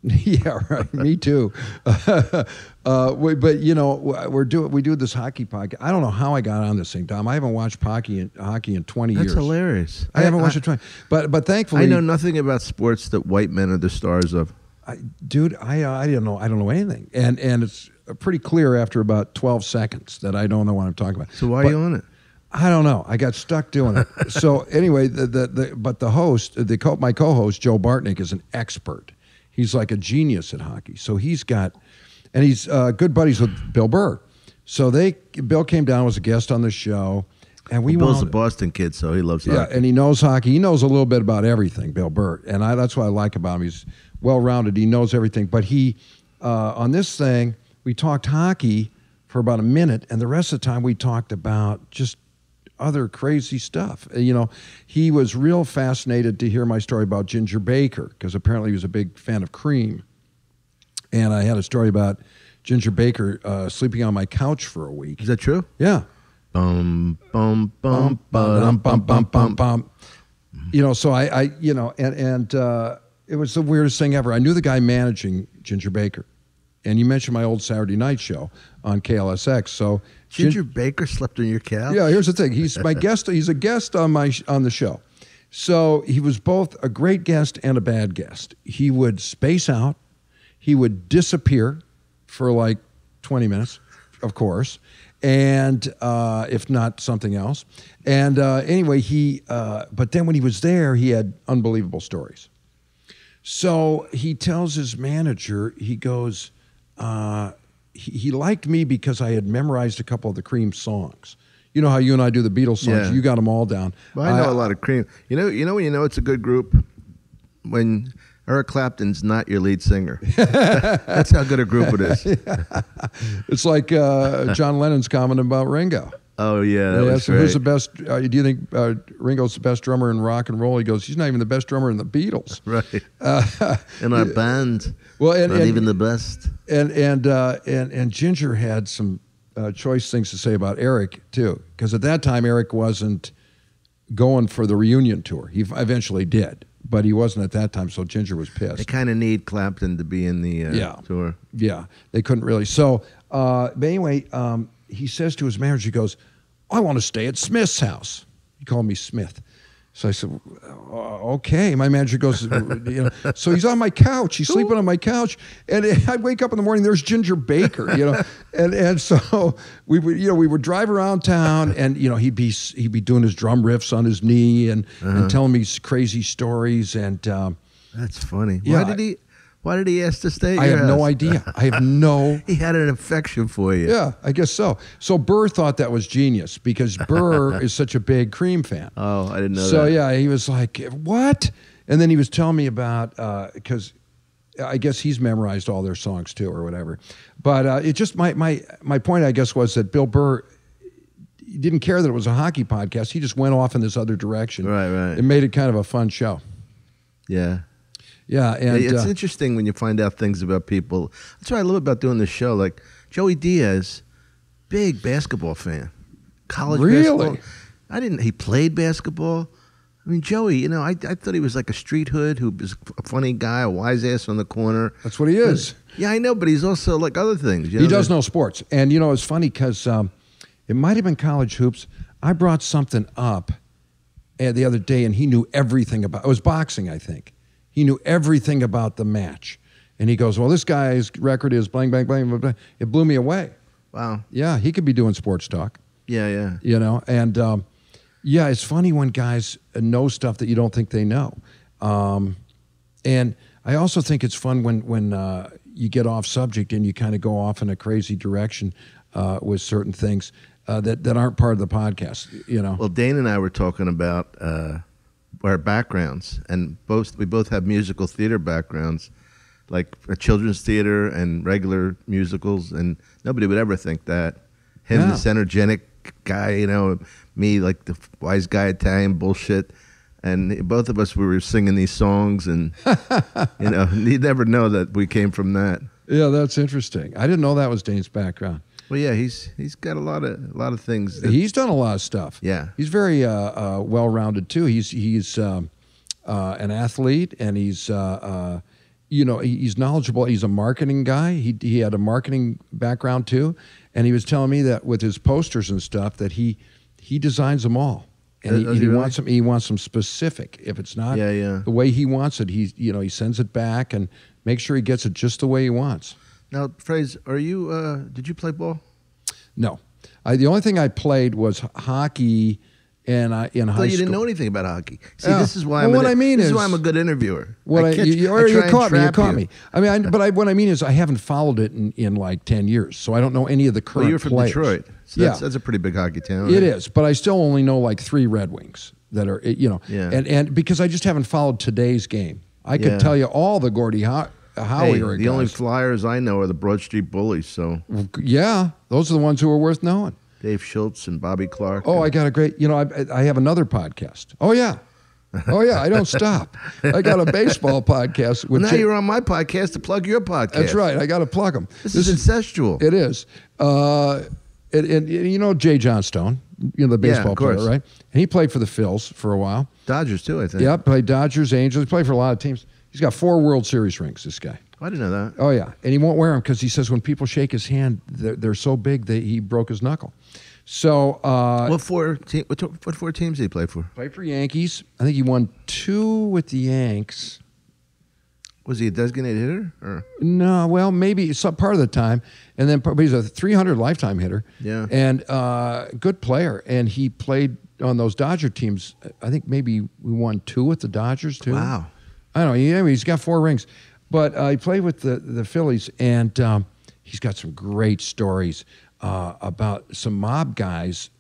Yeah, right. Me too. But you know, we do this hockey podcast. I don't know how I got on this thing, Tom. I haven't watched hockey in 20 years. That's hilarious. I haven't watched it 20. But thankfully, I know nothing about sports that white men are the stars of. Dude, I don't know. I don't know anything, and it's pretty clear after about 12 seconds that I don't know what I'm talking about. So why are you on it? I don't know. I got stuck doing it. So anyway, but the host, my co-host Joe Bartnick is an expert. He's like a genius at hockey. So he's good buddies with Bill Burr. So Bill came down, was a guest on the show, and Bill's a Boston kid, so he loves hockey. Yeah, and he knows hockey. He knows a little bit about everything, Bill Burr, and that's what I like about him. He's well-rounded. He knows everything. But he, on this thing, we talked hockey for about a minute, and the rest of the time we talked about just other crazy stuff. You know, he was real fascinated to hear my story about Ginger Baker, because apparently he was a big fan of cream. And I had a story about Ginger Baker sleeping on my couch for a week. Is that true? Yeah. Bum, bum, bum, bum, bum, bum, bum, bum. You know, so I you know, and it was the weirdest thing ever. I knew the guy managing Ginger Baker. And you mentioned my old Saturday night show on KLSX. So Ginger Baker slept on your couch? Yeah, here's the thing. He's my guest. He's a guest on the show. So he was both a great guest and a bad guest. He would space out. He would disappear for like 20 minutes, of course, and if not something else. And anyway, but then when he was there, he had unbelievable stories. So he tells his manager, he goes, he liked me because I had memorized a couple of the Cream songs. You know how you and I do the Beatles songs? Yeah. You got them all down. Well, I know a lot of Cream. You know when you know it's a good group? When Eric Clapton's not your lead singer. That's how good a group it is. Yeah. It's like John Lennon's comment about Ringo. Oh, yeah, that was so great. who's the best? Do you think Ringo's the best drummer in rock and roll? He goes, he's not even the best drummer in the Beatles. Right. In our band, well, not even the best. And Ginger had some choice things to say about Eric too, because at that time Eric wasn't going for the reunion tour. He eventually did, but he wasn't at that time. So Ginger was pissed. They kind of need Clapton to be in the tour. Yeah, they couldn't really. So, but anyway, he says to his manager, he goes, I want to stay at Smith's house. He called me Smith. So I said, okay. My manager goes, you know, so he's on my couch. He's sleeping on my couch. And I wake up in the morning, there's Ginger Baker, you know. And so we would drive around town, and, you know, he'd be doing his drum riffs on his knee and telling me crazy stories. And that's funny. Yeah, Why did he ask to stay at I your have no house? idea. I have no... He had an affection for you. Yeah, I guess so. So Burr thought that was genius because Burr is such a big Cream fan. Oh, I didn't know that. So yeah, he was like, what? And then he was telling me about, because I guess he's memorized all their songs too or whatever. But it just, my point, I guess, was that Bill Burr didn't care that it was a hockey podcast. He just went off in this other direction. Right. It made it kind of a fun show. Yeah. Yeah, and it's interesting when you find out things about people. That's what I love about doing this show. Like Joey Diaz, big basketball fan, college really? basketball. He played basketball. I mean, Joey, you know, I thought he was like a street hood who was a funny guy, a wise ass on the corner. That's what he is. Yeah, I know, but he's also like other things. He does know sports, and you know, it's funny because it might have been college hoops. I brought something up the other day, and he knew everything about. It was boxing, I think. He knew everything about the match. And he goes, well, this guy's record is blank, blank, blank, blank, blank. It blew me away. Wow. Yeah, he could be doing sports talk. Yeah. You know, and yeah, it's funny when guys know stuff that you don't think they know. And I also think it's fun when you get off subject and you kind of go off in a crazy direction with certain things that aren't part of the podcast, you know. Well, Dane and I were talking about our backgrounds, and we both have musical theater backgrounds, like a children's theater and regular musicals, and nobody would ever think that. Him, this energetic guy, you know, me, like the wise guy Italian bullshit, and both of us, we were singing these songs, and you know, you'd never know that we came from that. Yeah, that's interesting. I didn't know that was Dane's background. Well, yeah, he's got a lot of things. He's done a lot of stuff. Yeah, he's very well-rounded too. He's an athlete, and he's he's knowledgeable. He's a marketing guy. He had a marketing background too, and he was telling me that with his posters and stuff that he designs them all, and he wants them specific. If it's not the way he wants it, he sends it back and makes sure he gets it just the way he wants. Now, Frazer, did you play ball? No, the only thing I played was hockey. And in high school, you didn't know anything about hockey. See, this is why I'm a good interviewer. You caught me. I mean, what I mean is I haven't followed it in like 10 years, so I don't know any of the current. Well, you're from players. Detroit, so that's a pretty big hockey town. It is, but I still only know like 3 Red Wings that are, and because I just haven't followed today's game. I could tell you all the Gordie Howe era the guys. only Flyers I know are the Broad Street Bullies. So yeah, those are the ones who are worth knowing. Dave Schultz and Bobby Clark. Oh, I got a great, I have another podcast. Oh, yeah, I don't stop. I got a baseball podcast. With now you're on my podcast to plug your podcast. That's right. I got to plug them. This is incestual. It is. And Jay Johnstone, the baseball player, right? And he played for the Phils for a while. Dodgers, too, I think. Yeah, played Dodgers, Angels. He played for a lot of teams. He's got 4 World Series rings, this guy. I didn't know that. Oh, yeah. And he won't wear them because he says when people shake his hand, they're so big that he broke his knuckle. So, what 4 teams did he play for? Played for Yankees. I think he won 2 with the Yanks. Was he a designated hitter? Or? No, well, maybe some part of the time. And then he's a 300 lifetime hitter. Yeah. And good player. And he played on those Dodger teams. I think maybe we won 2 with the Dodgers, too. Wow. I don't know. He's got 4 rings. But he played with the Phillies, and he's got some great stories about some mob guys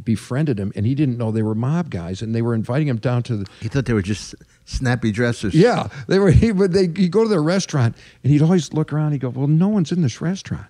befriended him, and he didn't know they were mob guys, and they were inviting him down to the... He thought they were just snappy dressers. Yeah, they were. He'd go to their restaurant, and he'd always look around. He'd go, well, no one's in this restaurant.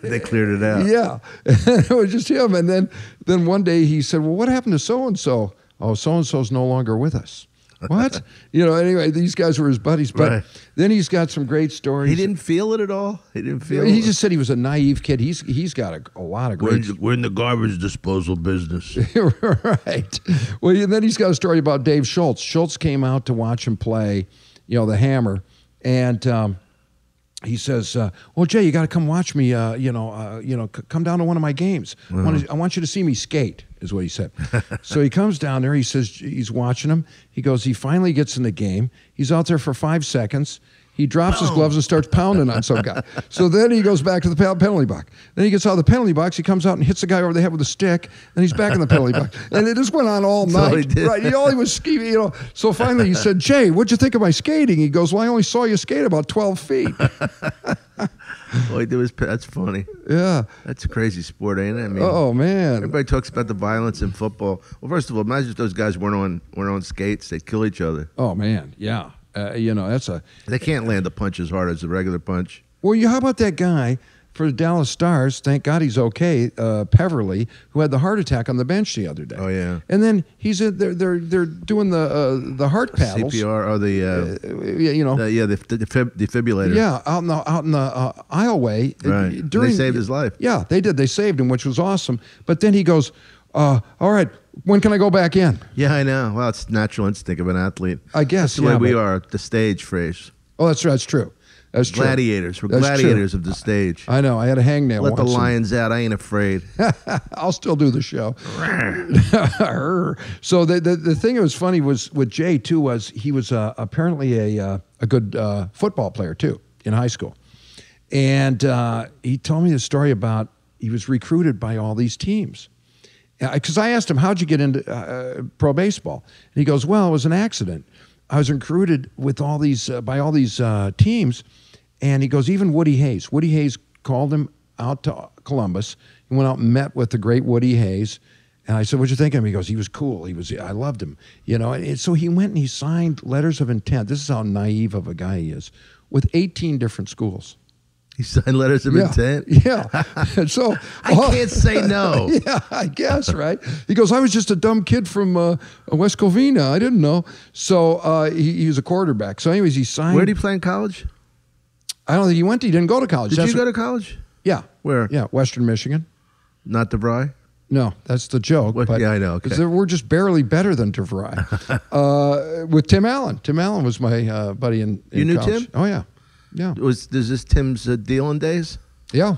They cleared it out. Yeah, it was just him. And then one day he said, well, what happened to so-and-so? Oh, so-and-so's no longer with us. What? Anyway, these guys were his buddies. But then he's got some great stories. He didn't feel it at all? He just said he was a naive kid. He's got a lot of great... We're in the garbage disposal business. Right. Well, and then he's got a story about Dave Schultz. Schultz came out to watch him play, the Hammer, and... he says, well, Jay, you got to come watch me, come down to one of my games. I want you to see me skate, is what he said. So he comes down there. He says he's watching him. He goes, he finally gets in the game. He's out there for 5 seconds. He drops his gloves and starts pounding on some guy. So then he goes back to the penalty box. Then he gets out of the penalty box. He comes out and hits the guy over the head with a stick. Then he's back in the penalty box. And it just went on all night. All he did. Right? All he was skiing, So finally he said, Jay, what'd you think of my skating? He goes, well, I only saw you skate about 12 feet. All he did was, that's funny. Yeah. That's a crazy sport, ain't it? I mean, oh, man. Everybody talks about the violence in football. Well, first of all, imagine if those guys weren't on skates. They'd kill each other. Oh, man. Yeah. That's a... They can't land a punch as hard as a regular punch. Well, how about that guy for the Dallas Stars? Thank God he's okay. Peverly, who had the heart attack on the bench the other day. Oh yeah. And then they're doing the heart paddles. CPR or the defibrillator. Yeah, out in the aisleway. Right. They saved his life. Yeah, they did. They saved him, which was awesome. But then he goes, all right, when can I go back in? Yeah, I know. Well, it's natural instinct of an athlete. I guess. That's the way we are at the stage, Frazer. Oh, that's true. That's true. Gladiators. We're gladiators of the stage. I know. I had a hangnail Let once. the lions out. I ain't afraid. I'll still do the show. So the thing that was funny was with Jay, too, was he was apparently a good football player, too, in high school. And he told me the story about he was recruited by all these teams. Because I asked him, how'd you get into pro baseball? And he goes, well, it was an accident. I was recruited with all these by all these teams, and he goes, even Woody Hayes. Woody Hayes called him out to Columbus. He went out and met with the great Woody Hayes, and I said, "What'd you think of him?" He goes, "He was cool. I loved him, And so he went and he signed letters of intent. This is how naive of a guy he is, with 18 different schools. He signed letters of intent? Yeah. And so I can't say no. Yeah, I guess, right? He goes, I was just a dumb kid from West Covina. I didn't know. So he was a quarterback. So anyways, he signed. Where did he play in college? I don't think he didn't go to college. Did you go to college? Yeah. Where? Yeah, Western Michigan. Not DeVry? No, that's the joke. What? But Yeah, I know. Okay. 'cause we're just barely better than DeVry. With Tim Allen. Tim Allen was my buddy in You knew college. Tim? Oh, yeah. Yeah. Is this Tim's dealing days? Yeah,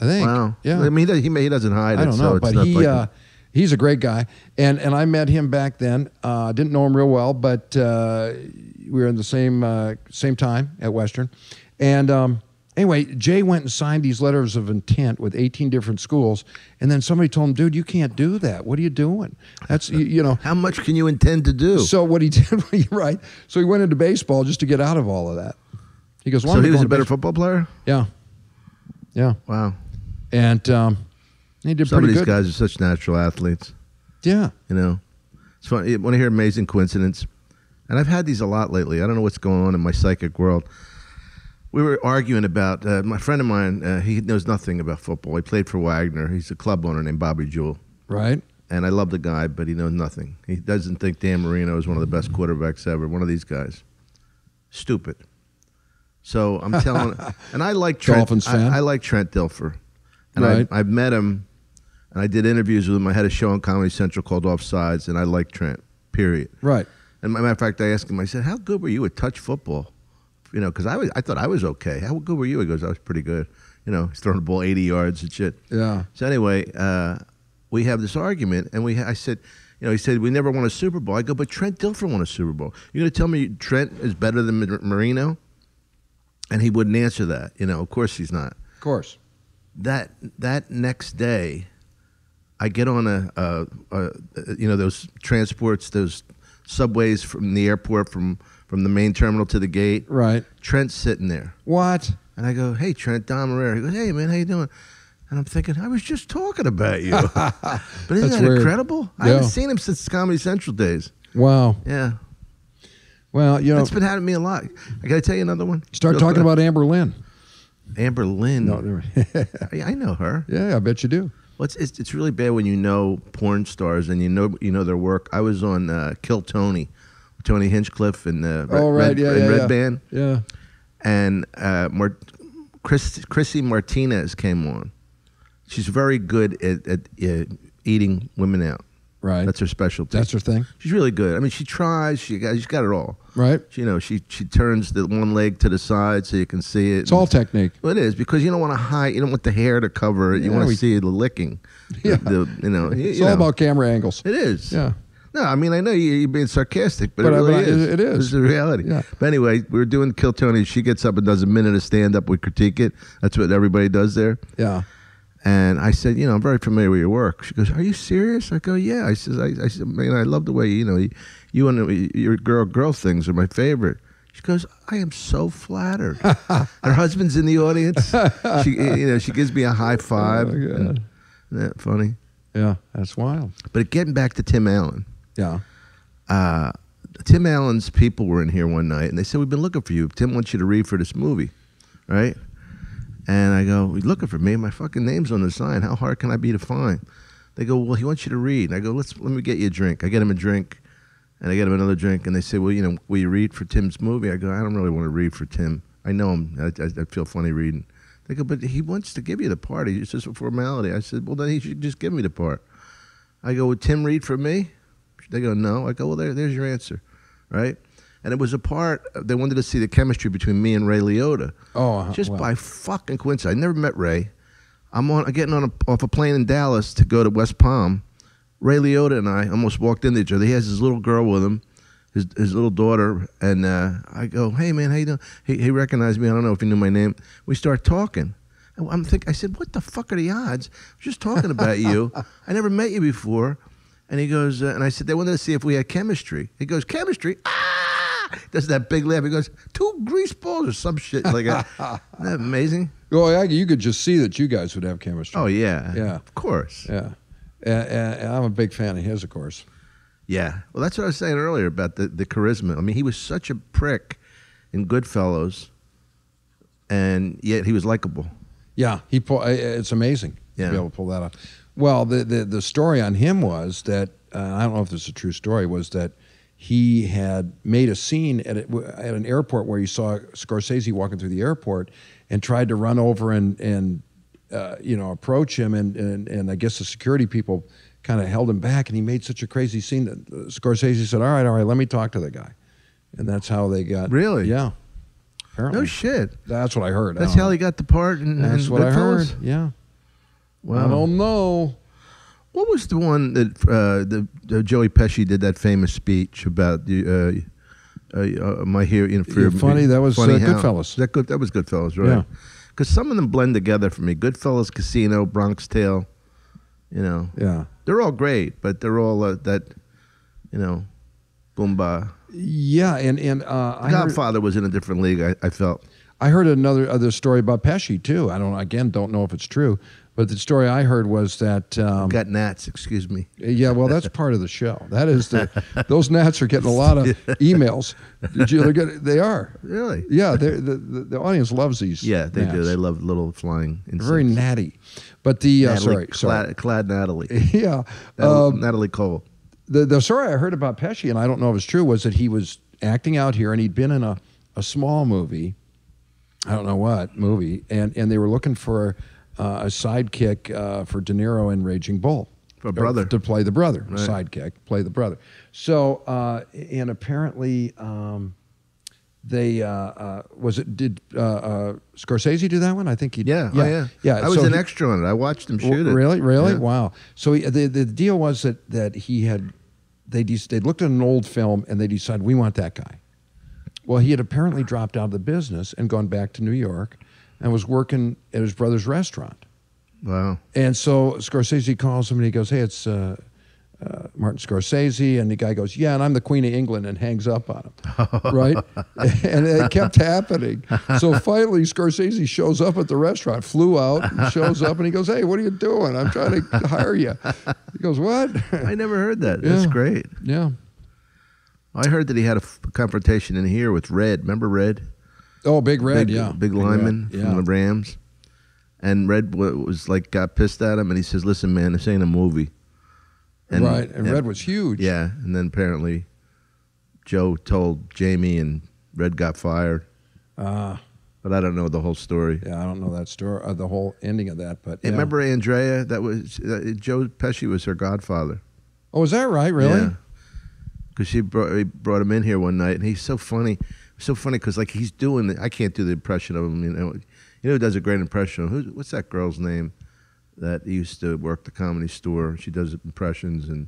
I think. Wow. Yeah. I mean, he doesn't hide it. I don't so know, it's but not he like he's a great guy, and I met him back then. Didn't know him real well, but we were in the same time at Western, and anyway, Jay went and signed these letters of intent with 18 different schools, and then somebody told him, "Dude, you can't do that. What are you doing? That's you know." How much can you intend to do? So what he did, you're right. So he went into baseball just to get out of all of that. He goes, well, So I'm he was going a better baseball. football player? Yeah, yeah, Wow. and he did Some of pretty these good. guys are such natural athletes. Yeah. You know, it's fun. You want to hear amazing coincidence? And I've had these a lot lately. I don't know what's going on in my psychic world. We were arguing about my friend of mine. He knows nothing about football. He played for Wagner. He's a club owner named Bobby Jewell. Right. And I love the guy, but he knows nothing. He doesn't think Dan Marino is one of the best quarterbacks ever. One of these guys. Stupid. So I'm telling, and I like Trent. Dolphins fan? I like Trent Dilfer, and Right. I've met him, and I did interviews with him. I had a show on Comedy Central called Offsides, and I like Trent. Period. Right. And matter of fact, I asked him. I said, "How good were you at touch football?" You know, because I thought I was okay. How good were you? He goes, "I was pretty good." You know, he's throwing the ball 80 yards and shit. Yeah. So anyway, we have this argument, and I said, you know, he said we never won a Super Bowl. I go, but Trent Dilfer won a Super Bowl. You're going to tell me Trent is better than Marino? And he wouldn't answer that. You know, of course he's not. Of course. That next day, I get on you know, those transports, those subways from the airport, from the main terminal to the gate. Right. Trent's sitting there. What? And I go, hey, Trent, Don Irrera. He goes, hey, man, how you doing? And I'm thinking, I was just talking about you. But isn't That's that weird. incredible? I Yeah. haven't seen him since Comedy Central days. Wow. Yeah. Well, you know, That's been happening to me a lot. I got to tell you another one. start Real talking quick. about Amber Lynn. Amber Lynn. No, I know her. yeah, I bet you do. Well, it's really bad when you know porn stars and you know their work. I was on Kill Tony, Tony Hinchcliffe and Red Band. Yeah. And Chrissy Martinez came on. She's very good at eating women out. Right. That's her specialty. That's her thing. She's really good. I mean, she tries. She's got it all. Right. You know, she turns the one leg to the side so you can see it. It's all technique. Well, it is, because you don't want to hide. You don't want the hair to cover it. You Yeah, want to see the licking. Yeah. It's It's all about camera angles. It is. Yeah. No, I mean, I know you're being sarcastic, but it But really it is. is. It's the reality. Yeah. But anyway, we were doing Kill Tony. She gets up and does a minute of stand-up. We critique it. That's what everybody does there. Yeah. And I said, I'm very familiar with your work. She goes, are you serious? I go, yeah. I said, man, I love the way, you and your girl things are my favorite. She goes, I am so flattered. Her husband's in the audience. She gives me a high five. Oh, my God. Isn't that funny? Yeah. That's wild. But getting back to Tim Allen. Yeah. Tim Allen's people were in here one night, and they said, we've been looking for you. Tim wants you to read for this movie, right? And I go, you're looking for me? My fucking name's on the sign. How hard can I be to find? They go, well, he wants you to read. And I go, let me get you a drink. I get him a drink, and I get him another drink, and they say, well, will you read for Tim's movie? I go, I don't really want to read for Tim. I know him. I feel funny reading. They go, but he wants to give you the part. It's just a formality. I said, well, then he should just give me the part. I go, would Tim read for me? They go, no. I go, well, there's your answer, right? And it was a part, they wanted to see the chemistry between me and Ray Liotta. Oh, Just wow. by fucking coincidence. I never met Ray. I'm getting off a plane in Dallas to go to West Palm. Ray Liotta and I almost walked into each other. He has his little girl with him, his little daughter. And I go, hey, man, how you doing? He recognized me. I don't know if he knew my name. We start talking. I said, what the fuck are the odds? I was just talking about you. I never met you before. And he goes, and I said, they wanted to see if we had chemistry. He goes, chemistry? Ah! Does that big laugh. He goes, 2 grease balls or some shit like that. Isn't that amazing? Oh, yeah, you could just see that you guys would have chemistry. Oh, yeah. Yeah. Of course. Yeah. And I'm a big fan of his, of course. Yeah. Well, that's what I was saying earlier about the charisma. I mean, he was such a prick in Goodfellas, and yet he was likable. Yeah, it's amazing Yeah. to be able to pull that off. Well, the story on him was that, I don't know if this is a true story, was that he had made a scene at an airport where he saw Scorsese walking through the airport and tried to run over and approach him, and I guess the security people kind of held him back, and he made such a crazy scene that Scorsese said, all right, let me talk to the guy. And that's how they got... Really? Yeah. Apparently. No shit. That's what I heard. That's how he got the part in That's what I heard. Goodfellas? Yeah. Wow. I don't know. What was the one that the Joey Pesci did that famous speech about the my hero? You're funny. That was Goodfellas. That was Goodfellas, right? Yeah. Because some of them blend together for me. Goodfellas, Casino, Bronx Tale. Yeah. They're all great, but they're all that, boomba. Yeah, and Godfather was in a different league. I felt. I heard another story about Pesci too. I don't know if it's true, but the story I heard was that got gnats. Excuse me. Yeah, well, that's part of the show. That is those gnats are getting a lot of emails. They are Really? Yeah, the audience loves these. Yeah, they gnats. do. They love little flying insects. Very natty. But the Natalie, sorry, Clad Natalie. Yeah, Natalie Cole. The story I heard about Pesci, and I don't know if it's true, was that he was acting out here, and he'd been in a small movie. I don't know what movie, and they were looking for a sidekick for De Niro in Raging Bull. For a brother. To play the brother. Right. Sidekick, play the brother. So, and apparently they, did Scorsese do that one? I think he did. Yeah. Yeah. Oh, yeah. Yeah. I was an extra on it. I watched him shoot it. Really? Yeah. Wow. So the deal was that he had, they looked at an old film and they decided, we want that guy. Well, he had apparently dropped out of the business and gone back to New York and was working at his brother's restaurant. Wow. And so Scorsese calls him and he goes, hey, it's Martin Scorsese. And the guy goes, yeah, and I'm the Queen of England, and hangs up on him. Right? And it kept happening. So finally, Scorsese shows up at the restaurant, flew out, and shows up, and he goes, hey, what are you doing? I'm trying to hire you. He goes, what? I never heard that. Yeah. That's great. Yeah. I heard that he had a confrontation in here with Red. Remember Red? Oh, Big Red, yeah. Big lineman Red, from the Rams. And Red was like, got pissed at him, and he says, listen, man, this ain't a movie. And, right, and Red was huge. Yeah, and then apparently Joe told Jamie, and Red got fired. But I don't know the whole story. Yeah, I don't know that story, the whole ending of that. But yeah. Remember Andrea? That was Joe Pesci was her godfather. Oh, is that right? Really? Yeah. Because he brought him in here one night, and he's so funny. So funny because like he's doing. I can't do the impression of him. You know who does a great impression of him? What's that girl's name that used to work the Comedy Store? She does impressions and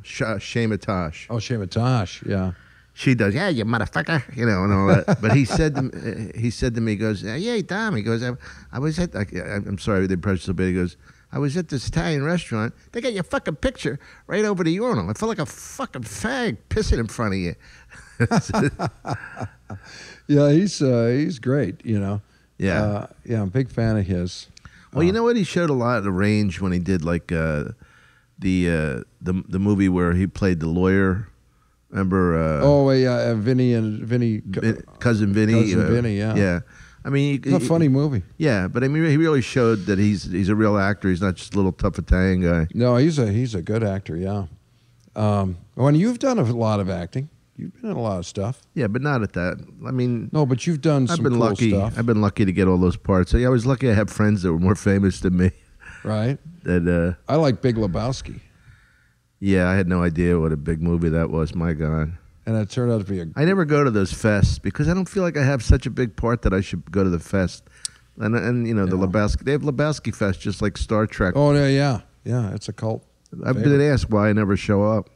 Shema Tosh. Oh, Shema Tosh, yeah. She does, yeah, you motherfucker, and all that. But he said to me, he goes, yeah, Dom. He goes, I was at, I'm sorry, the impression so bad. He goes, I was at this Italian restaurant. They got your fucking picture right over the urinal. I felt like a fucking fag pissing in front of you. Yeah, he's great, Yeah. Yeah, I'm a big fan of his. Well, you know what? He showed a lot of range when he did like the movie where he played the lawyer. Remember? Vinny and Vinny, cousin Vinny. Cousin Vinny, yeah. Yeah. I mean, it's a funny movie. Yeah, but I mean, he really showed that he's a real actor. He's not just a little tough Italian guy. No, he's a good actor. Yeah. When you've done a lot of acting, you've been in a lot of stuff. Yeah, but not at that. I mean, no, but you've done some cool stuff. I've been lucky to get all those parts. I was lucky I have friends that were more famous than me. Right. That I like Big Lebowski. Yeah, I had no idea what a big movie that was. My God. And it turned out to be I never go to those fests because I don't feel like I have such a big part that I should go to the fest. And the Lebowski, they have Lebowski Fest just like Star Trek. Oh yeah. It's a cult. I've been asked why I never show up.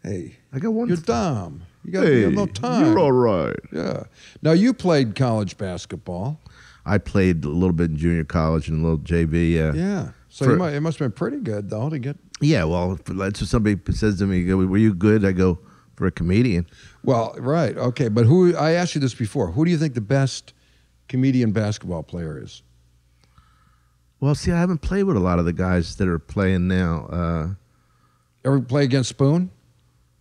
Hey, I got one. You're dumb. You have no time. You're all right. Yeah. Now you played college basketball. I played a little bit in junior college and a little JV. Yeah. So it must have been pretty good though to get. Yeah. Well, that's what somebody says to me. Were you good? I go, for a comedian. Well, right. Okay. But I asked you this before. Who do you think the best comedian basketball player is? Well, see, I haven't played with a lot of the guys that are playing now. Ever play against Spoon?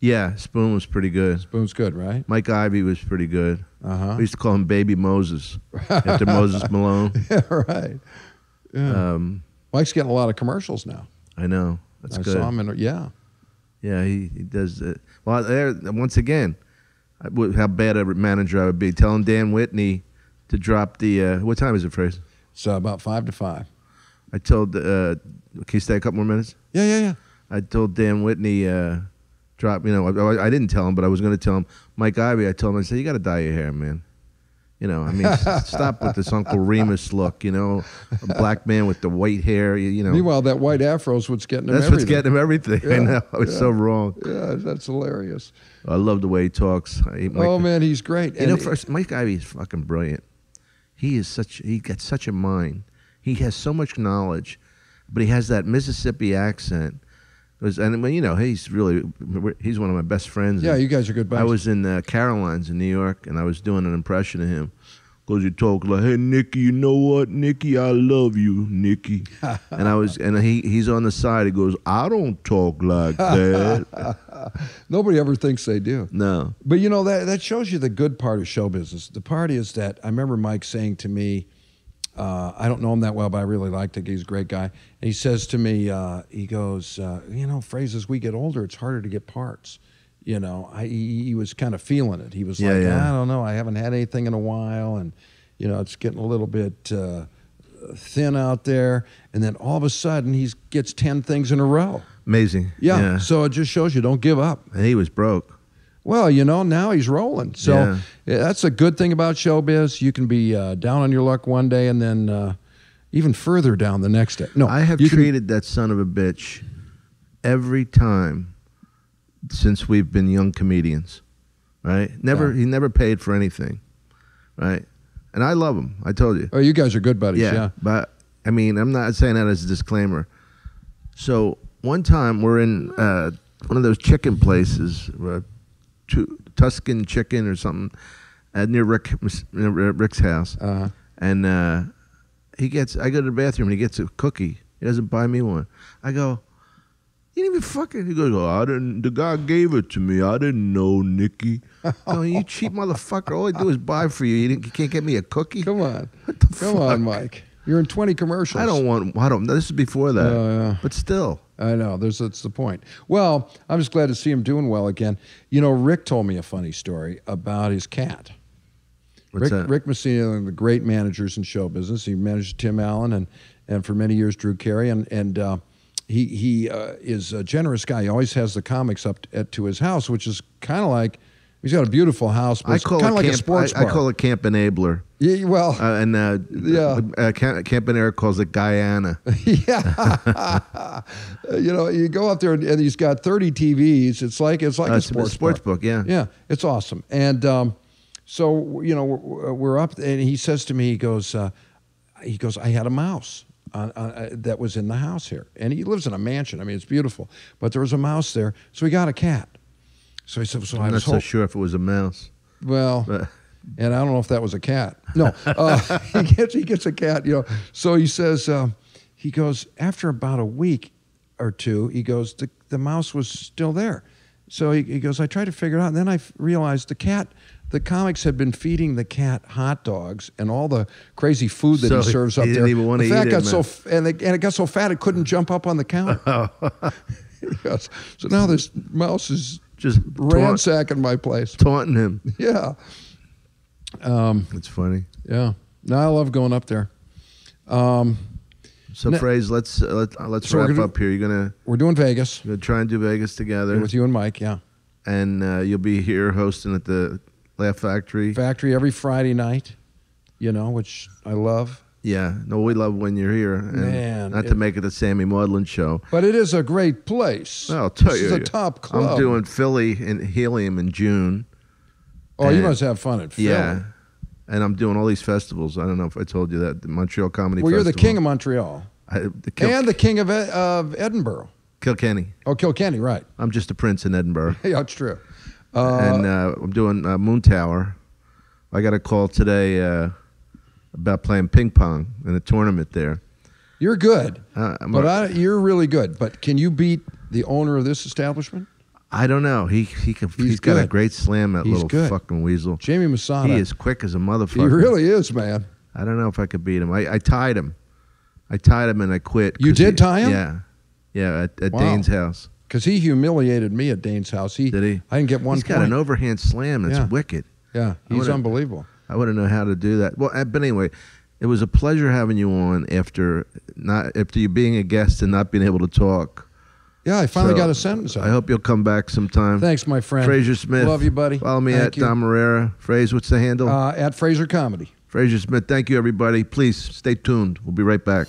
Yeah, Spoon was pretty good. Spoon's good, right? Mike Ivey was pretty good. Uh-huh. We used to call him Baby Moses after Moses Malone. Yeah, right. Yeah. Mike's getting a lot of commercials now. I know. That's good. I saw him yeah. Yeah, he does. Well, once again, how bad a manager I would be telling Dan Whitney to drop the. What time is it, Fraser? It's about 5 to 5. I told. Can you stay a couple more minutes? Yeah. I told Dan Whitney. Drop. I didn't tell him, but I was going to tell him. Mike Ivey. I told him. I said, you got to dye your hair, man. Stop with this Uncle Remus look. A black man with the white hair. Meanwhile, that white afro is what's getting him That's everything. what's getting him everything. Yeah, I know. I was so wrong. Yeah, that's hilarious. I love the way he talks. Man, he's great. First, Mike Ivey is fucking brilliant. He got such a mind. He has so much knowledge, but he has that Mississippi accent. He's one of my best friends. Yeah, you guys are good buddies. I was in Caroline's in New York, and I was doing an impression of him. Because he talk like, "Hey, Nicky, you know what, Nicky, I love you, Nicky." and he's on the side. He goes, "I don't talk like that." Nobody ever thinks they do. No. But that shows you the good part of show business. The part is that I remember Mike saying to me, I don't know him that well, but I really liked him. He's a great guy. And he says to me, he goes, Frazer, as we get older, it's harder to get parts. He was kind of feeling it. He was I don't know, I haven't had anything in a while, and it's getting a little bit thin out there. And then all of a sudden, he gets 10 things in a row. Amazing. Yeah. So it just shows you don't give up. And he was broke. Well, now he's rolling. So that's a good thing about showbiz. You can be down on your luck one day and then even further down the next day. No, I have treated that son of a bitch every time since we've been young comedians, right? He never paid for anything, right? And I love him. I told you. Oh, you guys are good buddies. Yeah. But I'm not saying that as a disclaimer. So one time we're in one of those chicken places. Tuscan chicken or something near Rick's house. And I go to the bathroom and he gets a cookie. He doesn't buy me one. I go, you didn't even fucking. He goes, the guy gave it to me. I didn't know, Nicky. No, you cheap motherfucker. All I do is buy for you. You can't get me a cookie? Come on. What the Come fuck? on, Mike. You're in 20 commercials. I don't. This is before that. Yeah. But still. I know. That's the point. Well, I'm just glad to see him doing well again. Rick told me a funny story about his cat. What's that? Rick Mencia, one of the great managers in show business. He managed Tim Allen and for many years Drew Carey. And he is a generous guy. He always has the comics up to his house, which is kind of like, he's got a beautiful house, but it's kind of like a sports bar. I call it Camp Enabler. Yeah, well, Camp Enabler calls it Guyana. Yeah, you go up there and he's got 30 TVs. It's like a sports book. Yeah, it's awesome. And so we're up, and he says to me, he goes, I had a mouse that was in the house here, and he lives in a mansion. It's beautiful, but there was a mouse there, so he got a cat. So he said, I'm not so sure if it was a mouse. Well, and I don't know if that was a cat. No, he gets a cat, So he says, he goes, after about a week or two, he goes, the mouse was still there. So he goes, I tried to figure it out, and then I realized the comics had been feeding the cat hot dogs and all the crazy food that he serves up there. The cat got it got so fat it couldn't jump up on the counter. He goes, so now this mouse is just ransacking my place, taunting him. Yeah, it's funny. Yeah, no, I love going up there. So, Frazer, let's wrap up here. We're doing Vegas. You're gonna try and do Vegas together with you and Mike. Yeah, and you'll be here hosting at the Laugh Factory. Every Friday night. Which I love. Yeah, no, we love when you're here. And man, not to make it a Sammy Maudlin show. But it is a great place. I'll tell you. This is a top club. I'm doing Philly and Helium in June. Oh, you must have fun at Philly. Yeah, and I'm doing all these festivals. I don't know if I told you that. The Montreal Comedy Festival. Well, you're the king of Montreal. And the king of Edinburgh. Kilkenny. Oh, Kilkenny, right. I'm just a prince in Edinburgh. Yeah, it's true. And I'm doing Moon Tower. I got a call today about playing ping pong in a tournament there. You're good, you're really good. But can you beat the owner of this establishment? I don't know. He's got a great slam, that little fucking weasel. Jamie Masada. He is quick as a motherfucker. He really is, man. I don't know if I could beat him. I tied him. And I quit. You did tie him? Yeah. Yeah, at Dane's house. Because he humiliated me at Dane's house. Did he? I didn't get one point. He's got an overhand slam that's wicked. Yeah, he's unbelievable. I wouldn't know how to do that. Well, but anyway, It was a pleasure having you on after you being a guest and not being able to talk. Yeah, I finally got a sentence out. I hope you'll come back sometime. Thanks, my friend. Frazer Smith. Love you, buddy. Follow me Thank at Dom Irrera. Frazer, what's the handle? At Frazer Comedy. Frazer Smith. Thank you, everybody. Please stay tuned. We'll be right back.